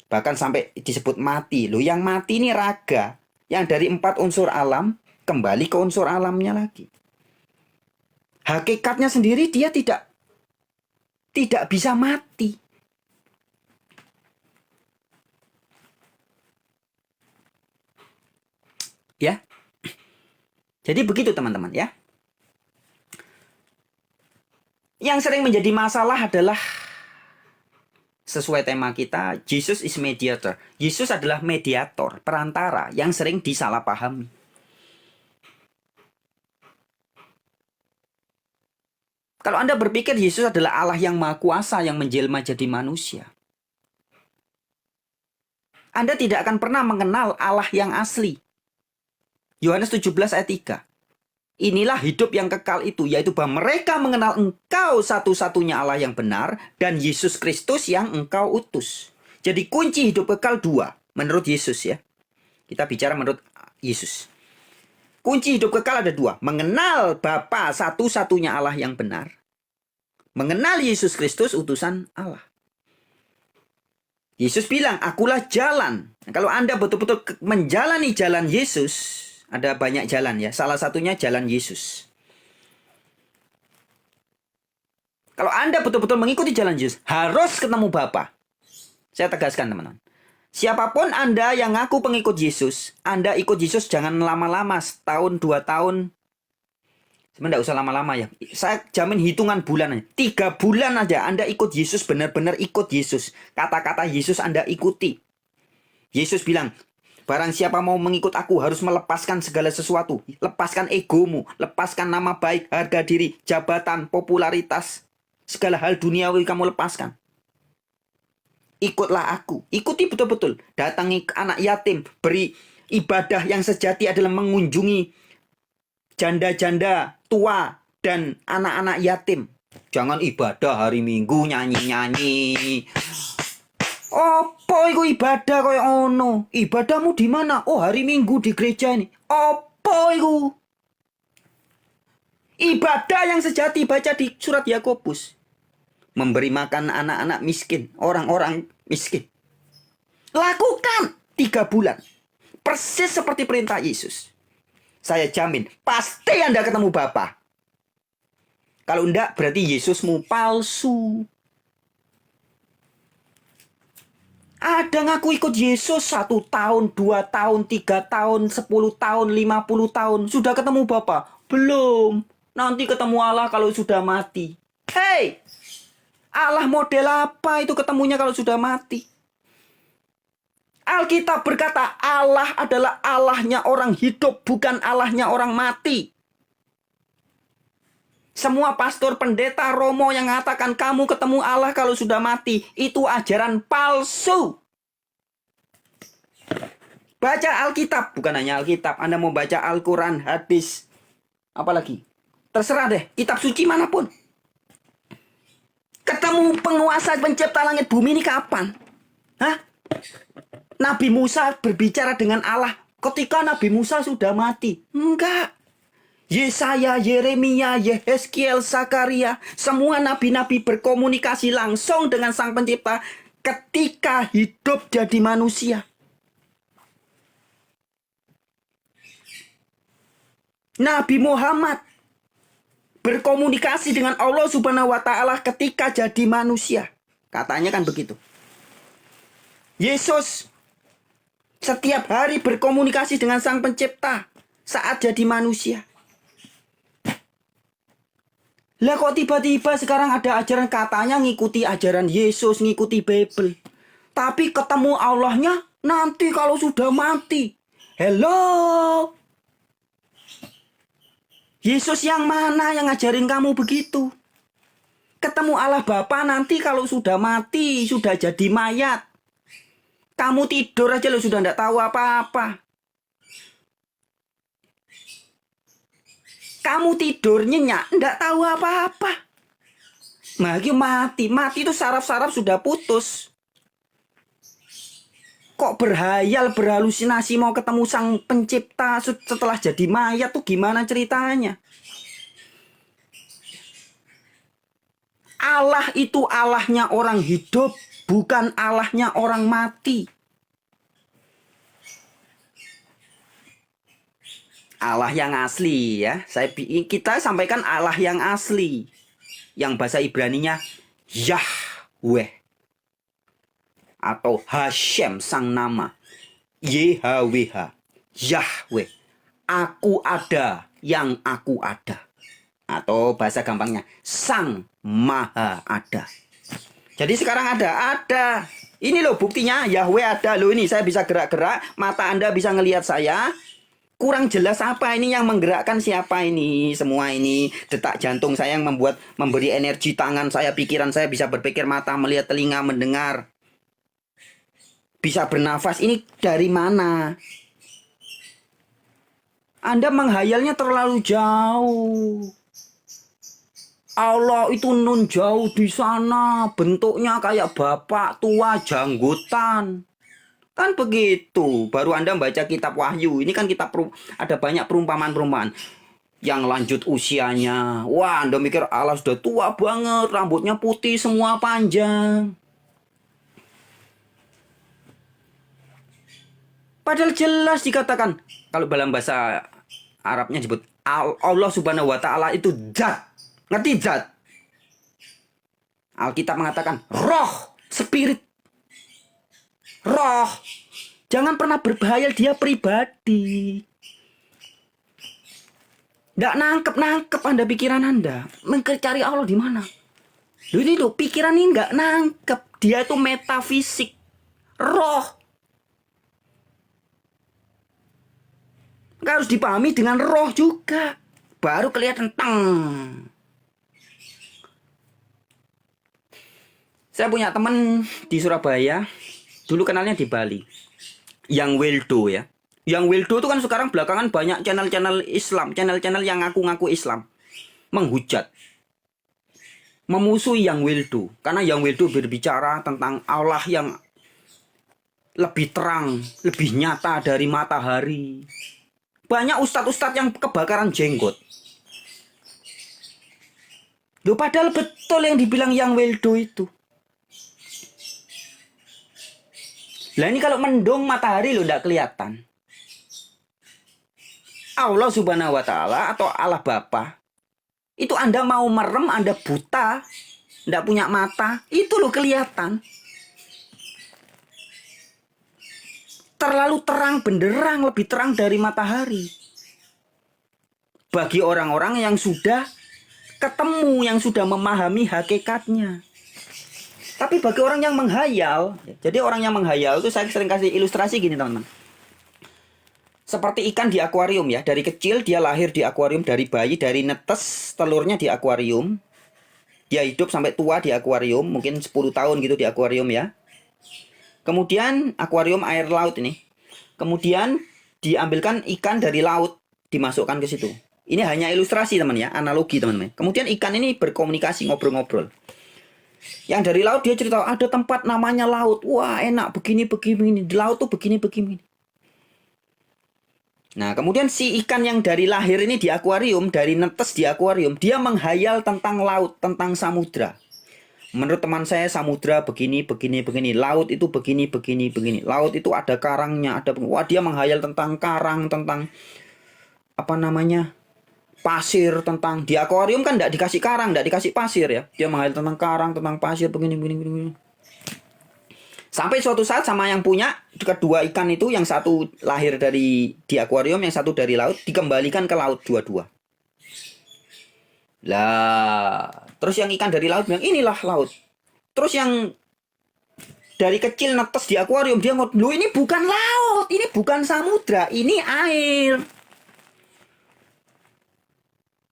Bahkan sampai disebut mati. Loh, yang mati ini raga. Yang dari 4 unsur alam kembali ke unsur alamnya lagi. Hakikatnya sendiri dia tidak bisa mati. Ya. Jadi begitu teman-teman ya. Yang sering menjadi masalah adalah sesuai tema kita, Jesus is mediator. Yesus adalah mediator, perantara yang sering disalahpahami. Kalau Anda berpikir Yesus adalah Allah yang Maha Kuasa yang menjelma jadi manusia, Anda tidak akan pernah mengenal Allah yang asli. Yohanes 17 ayat 3. Inilah hidup yang kekal itu, yaitu bahwa mereka mengenal Engkau satu-satunya Allah yang benar dan Yesus Kristus yang Engkau utus. Jadi kunci hidup kekal 2 menurut Yesus ya. Kita bicara menurut Yesus. Kunci hidup kekal ada 2. Mengenal Bapa satu-satunya Allah yang benar. Mengenal Yesus Kristus utusan Allah. Yesus bilang, akulah jalan. Nah, kalau Anda betul-betul menjalani jalan Yesus, ada banyak jalan ya. Salah satunya jalan Yesus. Kalau Anda betul-betul mengikuti jalan Yesus, harus ketemu Bapa. Saya tegaskan teman-teman. Siapapun Anda yang ngaku pengikut Yesus, Anda ikut Yesus jangan lama-lama, setahun, 2 tahun. Sebenarnya tidak usah lama-lama ya. Saya jamin hitungan bulan. 3 bulan aja Anda ikut Yesus, benar-benar ikut Yesus. Kata-kata Yesus Anda ikuti. Yesus bilang, barang siapa mau mengikut aku harus melepaskan segala sesuatu. Lepaskan egomu, lepaskan nama baik, harga diri, jabatan, popularitas. Segala hal duniawi kamu lepaskan. Ikutlah aku. Ikuti betul-betul. Datangi anak yatim. Beri ibadah yang sejati adalah mengunjungi janda-janda tua dan anak-anak yatim. Jangan ibadah hari Minggu nyanyi-nyanyi. Apa iku ibadah kaya ono? Ibadahmu di mana? Oh, hari Minggu di gereja ini. Apa iku? Ibadah yang sejati baca di surat Yakobus. Memberi makan anak-anak miskin, orang-orang miskin. Lakukan 3 bulan. Persis seperti perintah Yesus. Saya jamin, pasti Anda ketemu Bapa. Kalau enggak, berarti Yesusmu palsu. Ada ngaku ikut Yesus 1 tahun, 2 tahun, 3 tahun, 10 tahun, 50 tahun. Sudah ketemu Bapa? Belum. Nanti ketemu Allah kalau sudah mati. Hei! Allah model apa itu ketemunya kalau sudah mati? Alkitab berkata Allah adalah Allahnya orang hidup, bukan Allahnya orang mati. Semua pastor, pendeta, romo yang mengatakan kamu ketemu Allah kalau sudah mati, itu ajaran palsu. Baca Alkitab, bukan hanya Alkitab. Anda mau baca Al-Quran, hadis, apalagi. Terserah deh, kitab suci manapun. Ketemu penguasa pencipta langit bumi ini kapan? Hah? Nabi Musa berbicara dengan Allah ketika Nabi Musa sudah mati. Enggak. Yesaya, Yeremia, Yehezkiel, Zakaria, semua nabi-nabi berkomunikasi langsung dengan Sang Pencipta ketika hidup jadi manusia. Nabi Muhammad berkomunikasi dengan Allah Subhanahu wa taala ketika jadi manusia. Katanya kan begitu. Yesus setiap hari berkomunikasi dengan Sang Pencipta saat jadi manusia. Lah kok tiba-tiba sekarang ada ajaran katanya ngikuti ajaran Yesus, ngikuti Bible. Tapi ketemu Allahnya nanti kalau sudah mati. Hello. Yesus yang mana yang ngajarin kamu begitu? Ketemu Allah Bapa nanti kalau sudah mati, sudah jadi mayat. Kamu tidur aja lo sudah tidak tahu apa-apa. Kamu tidur nyenyak, tidak tahu apa-apa. Lagi mati itu saraf-saraf sudah putus. Kok berhayal, berhalusinasi mau ketemu Sang Pencipta setelah jadi mayat tuh gimana ceritanya? Allah itu Allahnya orang hidup, bukan Allahnya orang mati. Allah yang asli ya. Kita sampaikan Allah yang asli. Yang bahasa Ibraninya Yahweh. Atau Hashem sang nama. YHWH. Yahweh. Aku ada yang aku ada. Atau bahasa gampangnya Sang Maha Ada. Jadi sekarang ada. Ini loh buktinya Yahweh ada loh ini. Saya bisa gerak-gerak. Mata Anda bisa ngelihat saya. Kurang jelas apa ini yang menggerakkan siapa ini? Semua ini detak jantung saya yang memberi energi tangan saya, pikiran saya bisa berpikir, mata melihat, telinga mendengar. Bisa bernafas. Ini dari mana? Anda menghayalnya terlalu jauh. Allah itu nun jauh di sana, bentuknya kayak bapak tua janggutan. Kan begitu. Baru Anda baca kitab Wahyu. Ini kan ada banyak perumpamaan-perumpamaan. Yang lanjut usianya. Wah, Anda mikir Allah sudah tua banget. Rambutnya putih semua panjang. Padahal jelas dikatakan. Kalau dalam bahasa Arabnya disebut Allah Subhanahu wa taala itu zat. Ngerti zat? Alkitab mengatakan roh, spirit. Roh. Jangan pernah berhayal dia pribadi. Nggak nangkep Anda pikiran Anda. Mencari Allah di mana? Ini loh, pikiran ini nggak nangkep. Dia itu metafisik. Roh. Nggak harus dipahami dengan roh juga. Baru kelihatan teng. Saya punya teman di Surabaya. Dulu kenalnya di Bali. Yang Wildo ya. Yang Wildo itu kan sekarang belakangan banyak channel-channel Islam. Channel-channel yang ngaku-ngaku Islam. Menghujat. Memusuhi Yang Wildo. Karena Yang Wildo berbicara tentang Allah yang lebih terang. Lebih nyata dari matahari. Banyak ustadz-ustadz yang kebakaran jenggot. Loh, padahal betul yang dibilang Yang Wildo itu. Lah ini kalau mendung matahari lo tidak kelihatan. Allah Subhanahu wa taala atau Allah Bapa. Itu Anda mau merem, Anda buta, tidak punya mata, itu lo kelihatan. Terlalu terang benderang, lebih terang dari matahari. Bagi orang-orang yang sudah ketemu, yang sudah memahami hakikatnya. Tapi bagi orang yang menghayal, jadi orang yang menghayal itu saya sering kasih ilustrasi gini teman-teman. Seperti ikan di akuarium ya, dari kecil dia lahir di akuarium, dari bayi, dari netes telurnya di akuarium. Dia hidup sampai tua di akuarium, mungkin 10 tahun gitu di akuarium ya. Kemudian akuarium air laut ini. Kemudian diambilkan ikan dari laut, dimasukkan ke situ. Ini hanya ilustrasi teman ya, analogi teman-teman. Kemudian ikan ini berkomunikasi, ngobrol-ngobrol. Yang dari laut dia cerita ada tempat namanya laut. Wah enak begini. Di laut tuh begini. Nah kemudian si ikan yang dari lahir ini di akuarium, dari netes di akuarium, dia menghayal tentang laut, tentang samudra. Menurut teman saya samudra begini. Laut itu begini. Laut itu ada karangnya, wah dia menghayal tentang karang, tentang apa namanya, pasir, tentang di akuarium kan tidak dikasih karang, tidak dikasih pasir ya. Dia menghayal tentang karang, tentang pasir, begini, begini, begini, begini. Sampai suatu saat sama yang punya kedua ikan itu, yang satu lahir dari di akuarium, yang satu dari laut, dikembalikan ke laut dua-dua. Lah, terus yang ikan dari laut bilang inilah laut. Terus yang dari kecil netes di akuarium dia ngomong, "Loh, ini bukan laut, ini bukan samudra, ini air."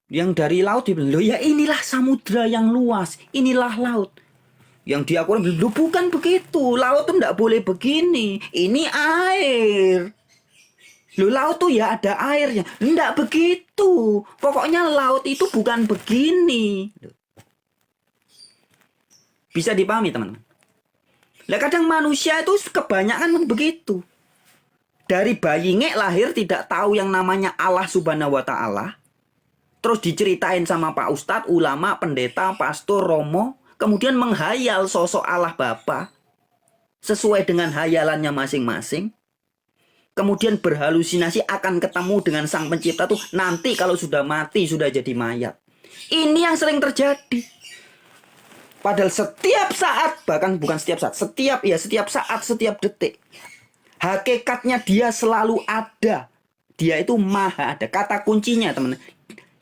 Yang dari laut dia bilang, "Loh, ya inilah samudra yang luas, inilah laut." Yang di akuarium bilang, "Loh, bukan begitu, laut tuh enggak boleh begini, ini air." Loh, laut tuh ya ada airnya. Enggak begitu. Pokoknya laut itu bukan begini. Bisa dipahami, teman-teman? Lah, kadang manusia itu kebanyakan begitu. Dari bayi ngek lahir tidak tahu yang namanya Allah Subhanahu wa Ta'ala. Terus diceritain sama Pak Ustadz, ulama, pendeta, pastor, romo. Kemudian menghayal sosok Allah Bapa sesuai dengan hayalannya masing-masing. Kemudian berhalusinasi akan ketemu dengan Sang Pencipta tuh nanti kalau sudah mati, sudah jadi mayat. Ini yang sering terjadi. Padahal setiap saat, bahkan bukan setiap saat, setiap saat, setiap detik, hakikatnya dia selalu ada. Dia itu maha ada. Kata kuncinya, teman,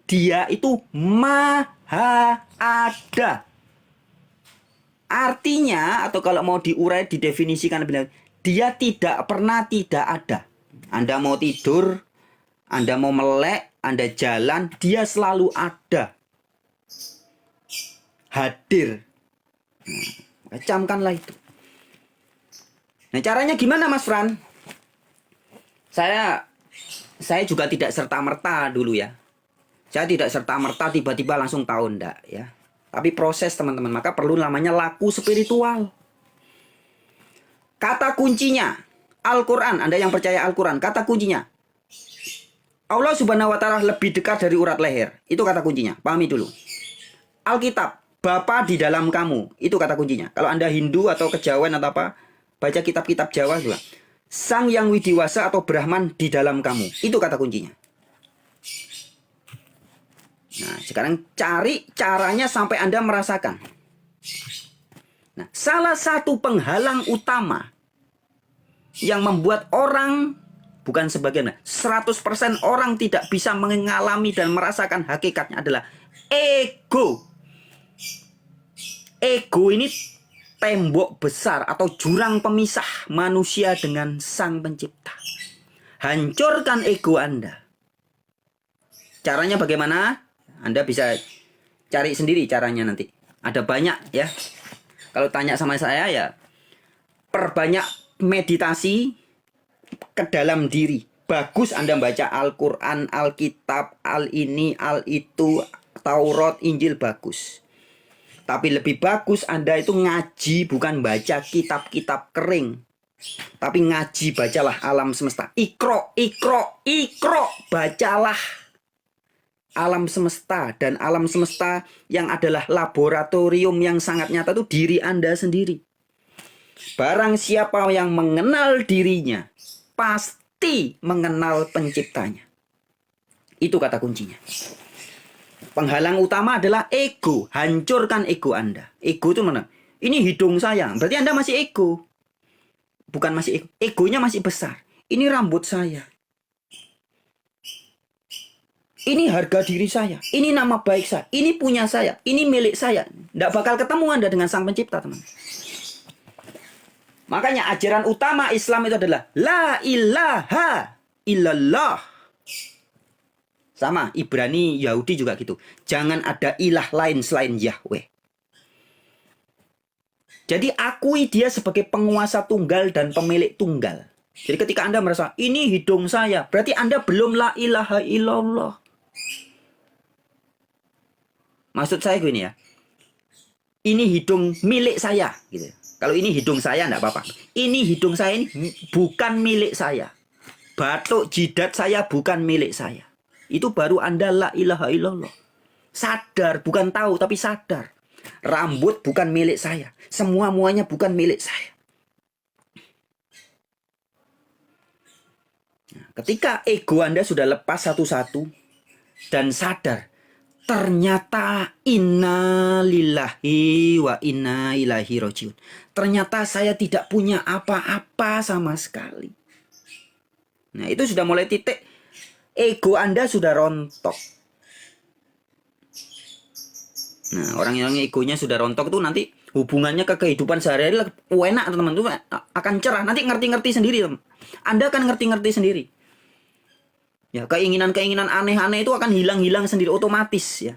dia itu maha ada. Artinya, atau kalau mau diurai, didefinisikan benar, dia tidak pernah tidak ada. Anda mau tidur, Anda mau melek, Anda jalan, dia selalu ada. Hadir. Camkanlah itu. Nah, caranya gimana, Mas Fran? Saya juga tidak serta-merta dulu ya. Saya tidak serta-merta tiba-tiba langsung tahu, enggak ya. Tapi proses, teman-teman, maka perlu namanya laku spiritual. Kata kuncinya Al-Quran. Anda yang percaya Al-Quran, kata kuncinya Allah Subhanahu wa Ta'ala lebih dekat dari urat leher. Itu kata kuncinya. Pahami dulu. Alkitab, Bapa di dalam kamu. Itu kata kuncinya. Kalau Anda Hindu atau Kejawen atau apa, baca kitab-kitab Jawa juga. Sang Yang Widiwasa atau Brahman di dalam kamu. Itu kata kuncinya. Nah, sekarang cari caranya sampai Anda merasakan. Nah, salah satu penghalang utama yang membuat orang, bukan sebagian, 100% orang tidak bisa mengalami dan merasakan hakikatnya adalah ego. Ego ini tembok besar atau jurang pemisah manusia dengan Sang Pencipta. Hancurkan ego Anda. Caranya bagaimana? Anda bisa cari sendiri caranya nanti. Ada banyak ya. Kalau tanya sama saya ya, perbanyak meditasi ke dalam diri. Bagus Anda baca Al-Quran, Alkitab, Al-ini, Al-itu, Taurat, Injil, bagus. Tapi lebih bagus Anda itu ngaji, bukan baca kitab-kitab kering. Tapi ngaji, bacalah alam semesta. Ikro, bacalah alam semesta. Dan alam semesta yang adalah laboratorium yang sangat nyata itu diri Anda sendiri. Barang siapa yang mengenal dirinya, pasti mengenal penciptanya. Itu kata kuncinya. Penghalang utama adalah ego. Hancurkan ego Anda. Ego itu mana? Ini hidung saya. Berarti Anda masih ego. Bukan masih ego. Egonya masih besar. Ini rambut saya. Ini harga diri saya. Ini nama baik saya. Ini punya saya. Ini milik saya. Tidak bakal ketemu Anda dengan Sang Pencipta, teman. Makanya ajaran utama Islam itu adalah La ilaha illallah. Sama, Ibrani, Yahudi juga gitu. Jangan ada ilah lain selain Yahweh. Jadi akui dia sebagai penguasa tunggal dan pemilik tunggal. Jadi ketika Anda merasa, ini hidung saya, berarti Anda belum la ilaha illallah. Maksud saya gini ya, ini hidung milik saya gitu. Kalau ini hidung saya enggak apa-apa. Ini hidung saya ini bukan milik saya. Batuk jidat saya bukan milik saya. Itu baru Anda la ilaha illallah. Sadar, bukan tahu tapi sadar. Rambut bukan milik saya. Semua-muanya bukan milik saya. Nah, ketika ego Anda sudah lepas satu-satu, dan sadar, ternyata inna lillahi wa inna ilaihi rajiun. Ternyata saya tidak punya apa-apa sama sekali. Nah, itu sudah mulai titik ego Anda sudah rontok. Nah, orang yang egonya sudah rontok itu nanti hubungannya ke kehidupan sehari-hari enak, teman-teman. Itu akan cerah. Nanti ngerti-ngerti sendiri, teman. Anda akan ngerti-ngerti sendiri. Ya, keinginan-keinginan aneh-aneh itu akan hilang-hilang sendiri otomatis ya.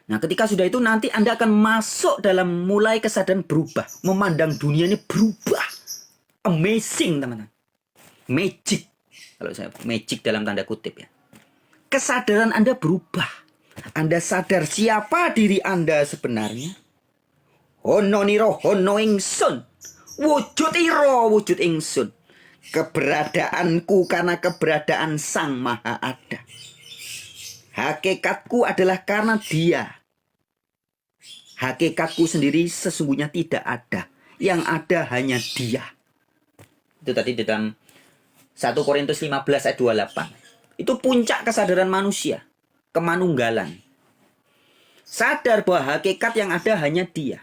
Nah, ketika sudah itu nanti Anda akan masuk dalam mulai kesadaran berubah, memandang dunia ini berubah. Amazing, teman-teman. Magic. Kalau saya magic dalam tanda kutip ya. Kesadaran Anda berubah. Anda sadar siapa diri Anda sebenarnya. Hono niro hono ingsun. Wujud iro wujud ingsun. Keberadaanku karena keberadaan Sang Maha Ada. Hakikatku adalah karena Dia. Hakikatku sendiri sesungguhnya tidak ada. Yang ada hanya Dia. Itu tadi di dalam 1 Korintus 15 ayat 28. Itu puncak kesadaran manusia. Kemanunggalan. Sadar bahwa hakikat yang ada hanya Dia.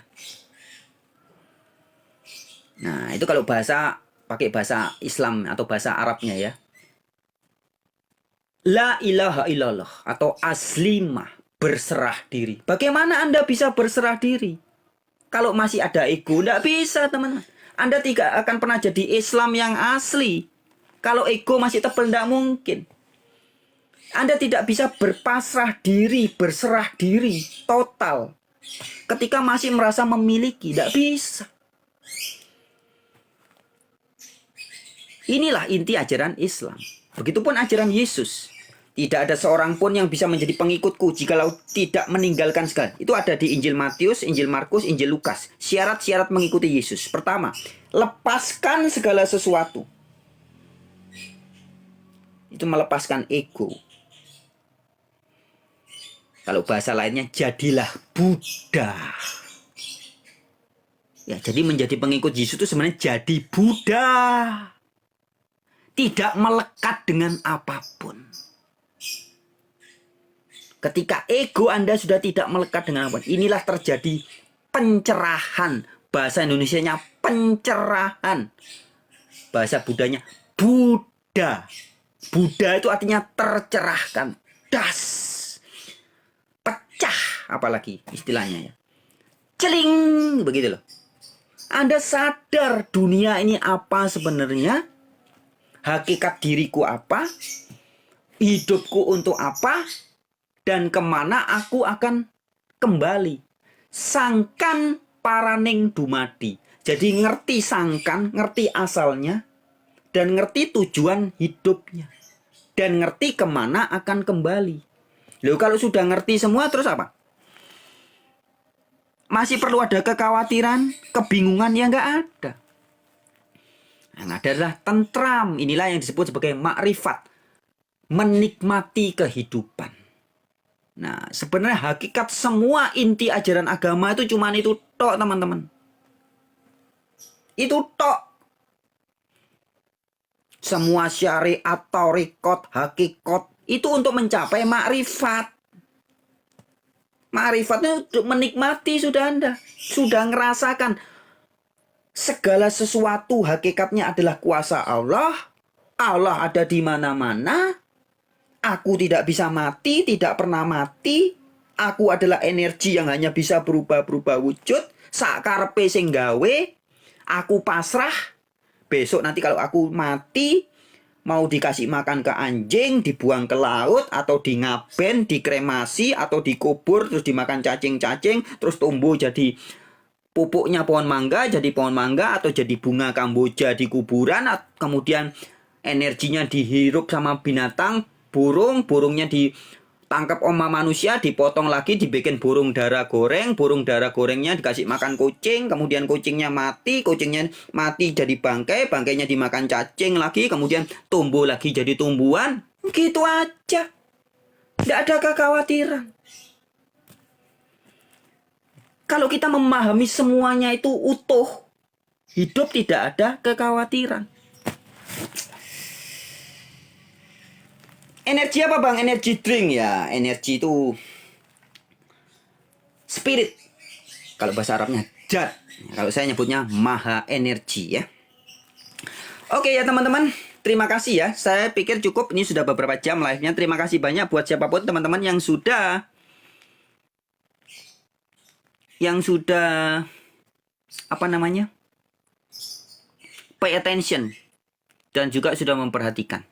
Nah, itu kalau pakai bahasa Islam atau bahasa Arabnya ya. La ilaha illallah atau aslimah, berserah diri. Bagaimana Anda bisa berserah diri? Kalau masih ada ego, tidak bisa, teman-teman. Anda tidak akan pernah jadi Islam yang asli. Kalau ego masih tebal, tidak mungkin. Anda tidak bisa berpasrah diri, berserah diri, total. Ketika masih merasa memiliki, tidak bisa. Inilah inti ajaran Islam. Begitupun ajaran Yesus. Tidak ada seorang pun yang bisa menjadi pengikutku jikalau tidak meninggalkan segala. Itu ada di Injil Matius, Injil Markus, Injil Lukas. Syarat-syarat mengikuti Yesus. Pertama, lepaskan segala sesuatu. Itu melepaskan ego. Kalau bahasa lainnya, jadilah Buddha. Ya, jadi menjadi pengikut Yesus itu sebenarnya jadi Buddha. Tidak melekat dengan apapun. Ketika ego Anda sudah tidak melekat dengan apapun, inilah terjadi pencerahan. Bahasa Indonesianya pencerahan. Bahasa Buddhanya Buddha. Buddha itu artinya tercerahkan. Das. Pecah, apalagi istilahnya ya. Celing, begitu loh. Anda sadar dunia ini apa sebenarnya? Hakikat diriku apa? Hidupku untuk apa? Dan kemana aku akan kembali? Sangkan paraning dumadi. Jadi ngerti sangkan, ngerti asalnya, dan ngerti tujuan hidupnya. Dan ngerti kemana akan kembali. Loh, kalau sudah ngerti semua terus apa? Masih perlu ada kekhawatiran, kebingungan? Ya nggak ada. Yang ada adalah tentram. Inilah yang disebut sebagai makrifat. Menikmati kehidupan. Nah, sebenarnya hakikat semua inti ajaran agama itu cuma itu tok, teman-teman. Itu tok. Semua syariat, tarekat, hakikat itu untuk mencapai makrifat. Makrifatnya untuk menikmati sudah Anda. Sudah ngerasakan segala sesuatu hakikatnya adalah kuasa Allah. Allah ada di mana-mana. Aku tidak bisa mati, tidak pernah mati. Aku adalah energi yang hanya bisa berubah-berubah wujud. Sakarepe sing gawe. Aku pasrah. Besok nanti kalau aku mati, mau dikasih makan ke anjing, dibuang ke laut, atau di ngaben, dikremasi, atau dikubur, terus dimakan cacing-cacing, terus tumbuh jadi pupuknya pohon mangga, jadi pohon mangga, atau jadi bunga kamboja di kuburan, kemudian energinya dihirup sama binatang, burungnya ditangkap sama manusia, dipotong lagi, dibikin burung dara gorengnya dikasih makan kucing, kemudian kucingnya mati jadi bangkai, bangkainya dimakan cacing lagi, kemudian tumbuh lagi jadi tumbuhan. Gitu aja. Tidak ada kekhawatiran. Kalau kita memahami semuanya itu utuh, hidup tidak ada kekhawatiran. Energi apa Bang? Energi drink ya. Energi itu spirit. Kalau bahasa Arabnya jad. Kalau saya nyebutnya maha energi ya. Oke ya teman-teman. Terima kasih ya. Saya pikir cukup. Ini sudah beberapa jam live-nya. Terima kasih banyak buat siapapun teman-teman yang sudah apa namanya? Pay attention dan juga sudah memperhatikan.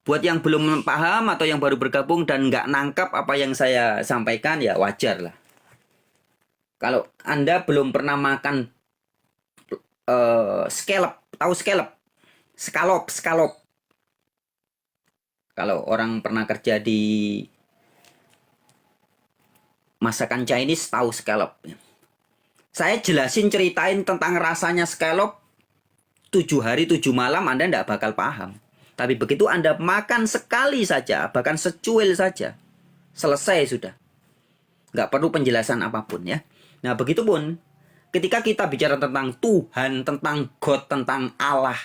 Buat yang belum paham atau yang baru bergabung dan nggak nangkap apa yang saya sampaikan, ya wajar lah. Kalau Anda belum pernah makan scallop, tahu scallop? Scallop. Kalau orang pernah kerja di masakan Chinese, tahu scallop. Saya jelasin, ceritain tentang rasanya scallop 7 hari 7 malam, Anda nggak bakal paham. Tapi begitu Anda makan sekali saja, bahkan secuil saja, selesai sudah. Nggak perlu penjelasan apapun ya. Nah begitupun ketika kita bicara tentang Tuhan, tentang God, tentang Allah.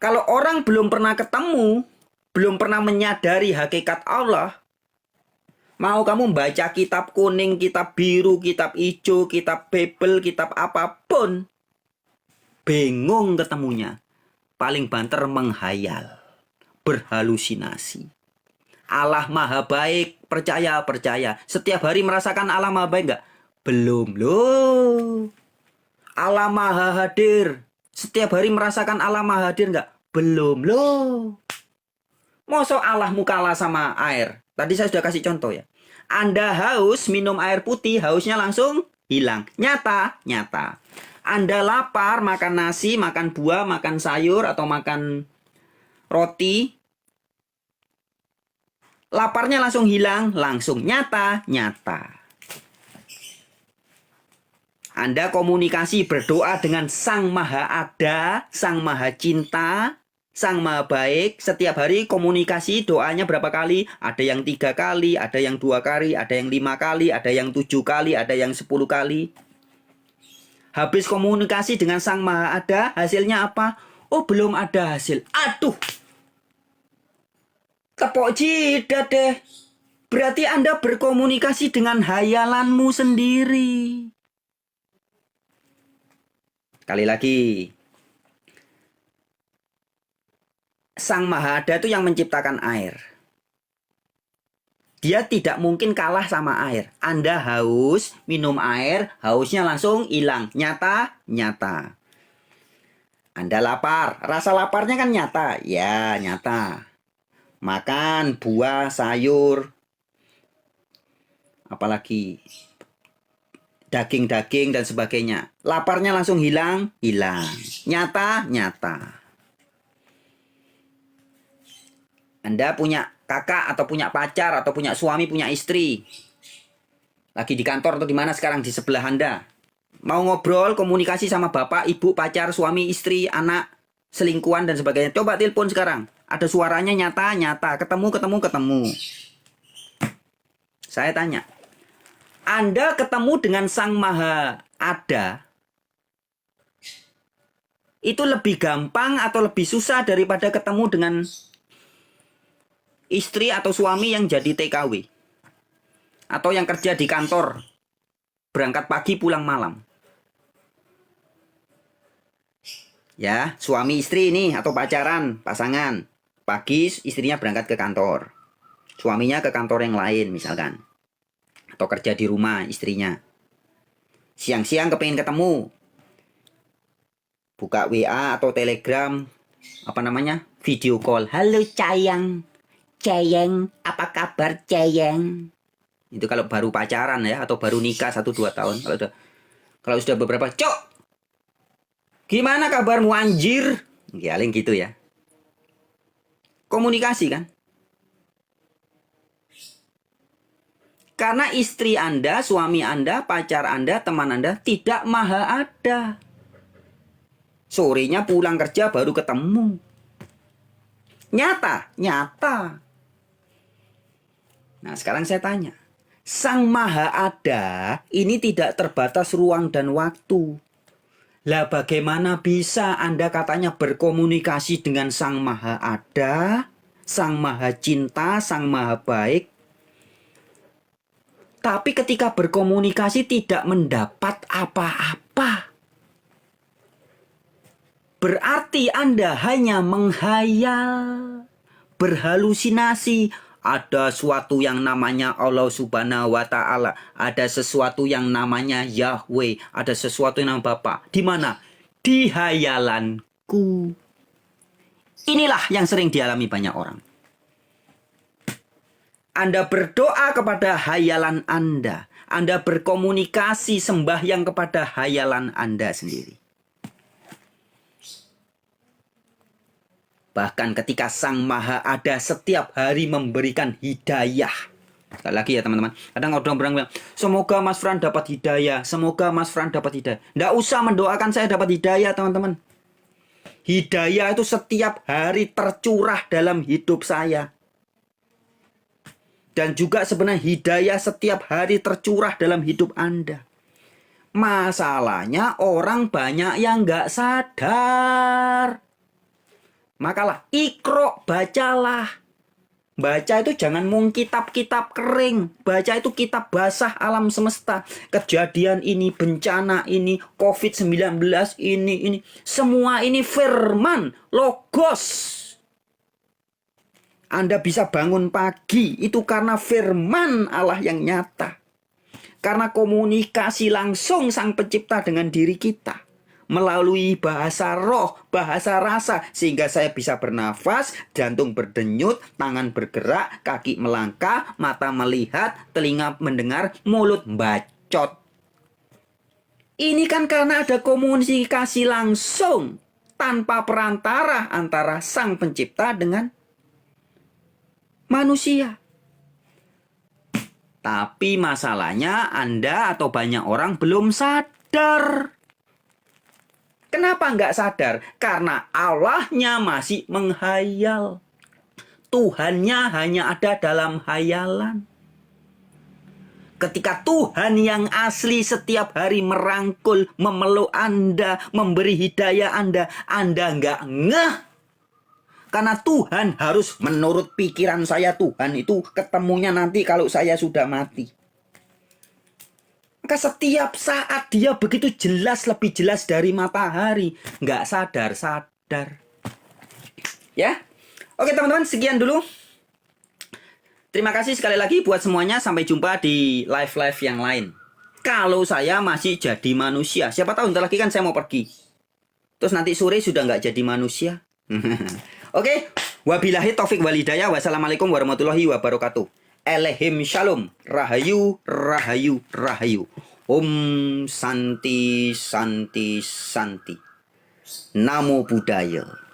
Kalau orang belum pernah ketemu, belum pernah menyadari hakikat Allah, mau kamu baca kitab kuning, kitab biru, kitab hijau, kitab Bible, kitab apapun, bingung ketemunya. Paling banter menghayal, berhalusinasi. Allah maha baik, percaya. Setiap hari merasakan Allah maha baik nggak? Belum loh. Allah maha hadir. Setiap hari merasakan Allah maha hadir nggak? Belum loh. Masa Allahmu kalah sama air? Tadi saya sudah kasih contoh ya. Anda haus, minum air putih, hausnya langsung hilang. Nyata. Anda lapar, makan nasi, makan buah, makan sayur, atau makan roti, laparnya langsung hilang, langsung nyata. Anda komunikasi, berdoa dengan Sang Maha Ada, Sang Maha Cinta, Sang Maha Baik. Setiap hari komunikasi, doanya berapa kali? Ada yang 3 kali, ada yang 2 kali, ada yang 5 kali, ada yang 7 kali, ada yang 10 kali. Habis komunikasi dengan Sang Maha Ada, hasilnya apa? Oh, belum ada hasil. Aduh. Tepok jidat deh. Berarti Anda berkomunikasi dengan hayalanmu sendiri. Kali lagi. Sang Maha Ada itu yang menciptakan air. Dia tidak mungkin kalah sama air. Anda haus, minum air, hausnya langsung hilang. Nyata. Anda lapar, rasa laparnya kan nyata. Ya, nyata. Makan buah, sayur, apalagi daging dan sebagainya. Laparnya langsung hilang. Nyata. Anda punya kakak atau punya pacar atau punya suami, punya istri. Lagi di kantor atau di mana sekarang di sebelah Anda. Mau ngobrol, komunikasi sama bapak, ibu, pacar, suami, istri, anak, selingkuhan dan sebagainya. Coba telepon sekarang. Ada suaranya nyata. Ketemu. Saya tanya. Anda ketemu dengan Sang Maha Ada, itu lebih gampang atau lebih susah daripada ketemu dengan istri atau suami yang jadi TKW atau yang kerja di kantor, berangkat pagi pulang malam? Ya, suami istri ini atau pacaran, pasangan. Pagi istrinya berangkat ke kantor, suaminya ke kantor yang lain misalkan, atau kerja di rumah istrinya. Siang-siang kepengen ketemu, buka WA atau Telegram, video call. Halo Ceyeng, apa kabar Ceyeng? Itu kalau baru pacaran ya, atau baru nikah 1-2 tahun. Kalau sudah beberapa, Cok, gimana kabarmu anjir? Paling gitu ya. Komunikasi kan? Karena istri Anda, suami Anda, pacar Anda, teman Anda tidak maha ada. Sorenya pulang kerja baru ketemu. Nyata. Nah, sekarang saya tanya. Sang Maha Ada ini tidak terbatas ruang dan waktu. Lah bagaimana bisa Anda katanya berkomunikasi dengan Sang Maha Ada, Sang Maha Cinta, Sang Maha Baik. Tapi ketika berkomunikasi tidak mendapat apa-apa. Berarti Anda hanya menghayal, berhalusinasi. Ada sesuatu yang namanya Allah Subhanahu wa Ta'ala. Ada sesuatu yang namanya Yahweh. Ada sesuatu yang namanya Bapa. Di mana? Di hayalanku. Inilah yang sering dialami banyak orang. Anda berdoa kepada hayalan Anda. Anda berkomunikasi sembahyang kepada hayalan Anda sendiri. Bahkan ketika Sang Maha Ada setiap hari memberikan hidayah. Sekali lagi ya teman-teman. Kadang orang bilang, semoga Mas Fran dapat hidayah. Semoga Mas Fran dapat hidayah. Nggak usah mendoakan saya dapat hidayah teman-teman. Hidayah itu setiap hari tercurah dalam hidup saya. Dan juga sebenarnya hidayah setiap hari tercurah dalam hidup Anda. Masalahnya orang banyak yang nggak sadar. Makalah, ikro, bacalah. Baca itu jangan mung kitab-kitab kering. Baca itu kitab basah alam semesta. Kejadian ini, bencana ini, COVID-19 ini. Semua ini firman, logos. Anda bisa bangun pagi, itu karena firman Allah yang nyata. Karena komunikasi langsung Sang Pencipta dengan diri kita. Melalui bahasa roh, bahasa rasa. Sehingga saya bisa bernafas, jantung berdenyut, tangan bergerak, kaki melangkah, mata melihat, telinga mendengar, mulut bacot. Ini kan karena ada komunikasi langsung tanpa perantara antara Sang Pencipta dengan manusia. Tapi masalahnya Anda atau banyak orang belum sadar. Kenapa nggak sadar? Karena Allahnya masih menghayal. Tuhannya hanya ada dalam hayalan. Ketika Tuhan yang asli setiap hari merangkul, memeluk Anda, memberi hidayah Anda nggak ngeh. Karena Tuhan harus menurut pikiran saya, Tuhan itu ketemunya nanti kalau saya sudah mati. Maka setiap saat dia begitu jelas, lebih jelas dari matahari. Nggak sadar. Ya, oke teman-teman, sekian dulu. Terima kasih sekali lagi buat semuanya. Sampai jumpa di live-live yang lain. Kalau saya masih jadi manusia. Siapa tahu ntar lagi kan saya mau pergi. Terus nanti sore sudah nggak jadi manusia. Oke, wabillahi taufik walhidayah. Wassalamualaikum warahmatullahi wabarakatuh. Elehim shalom. Rahayu, rahayu, rahayu. Om Santi, Santi, Santi. Namo Buddhaya.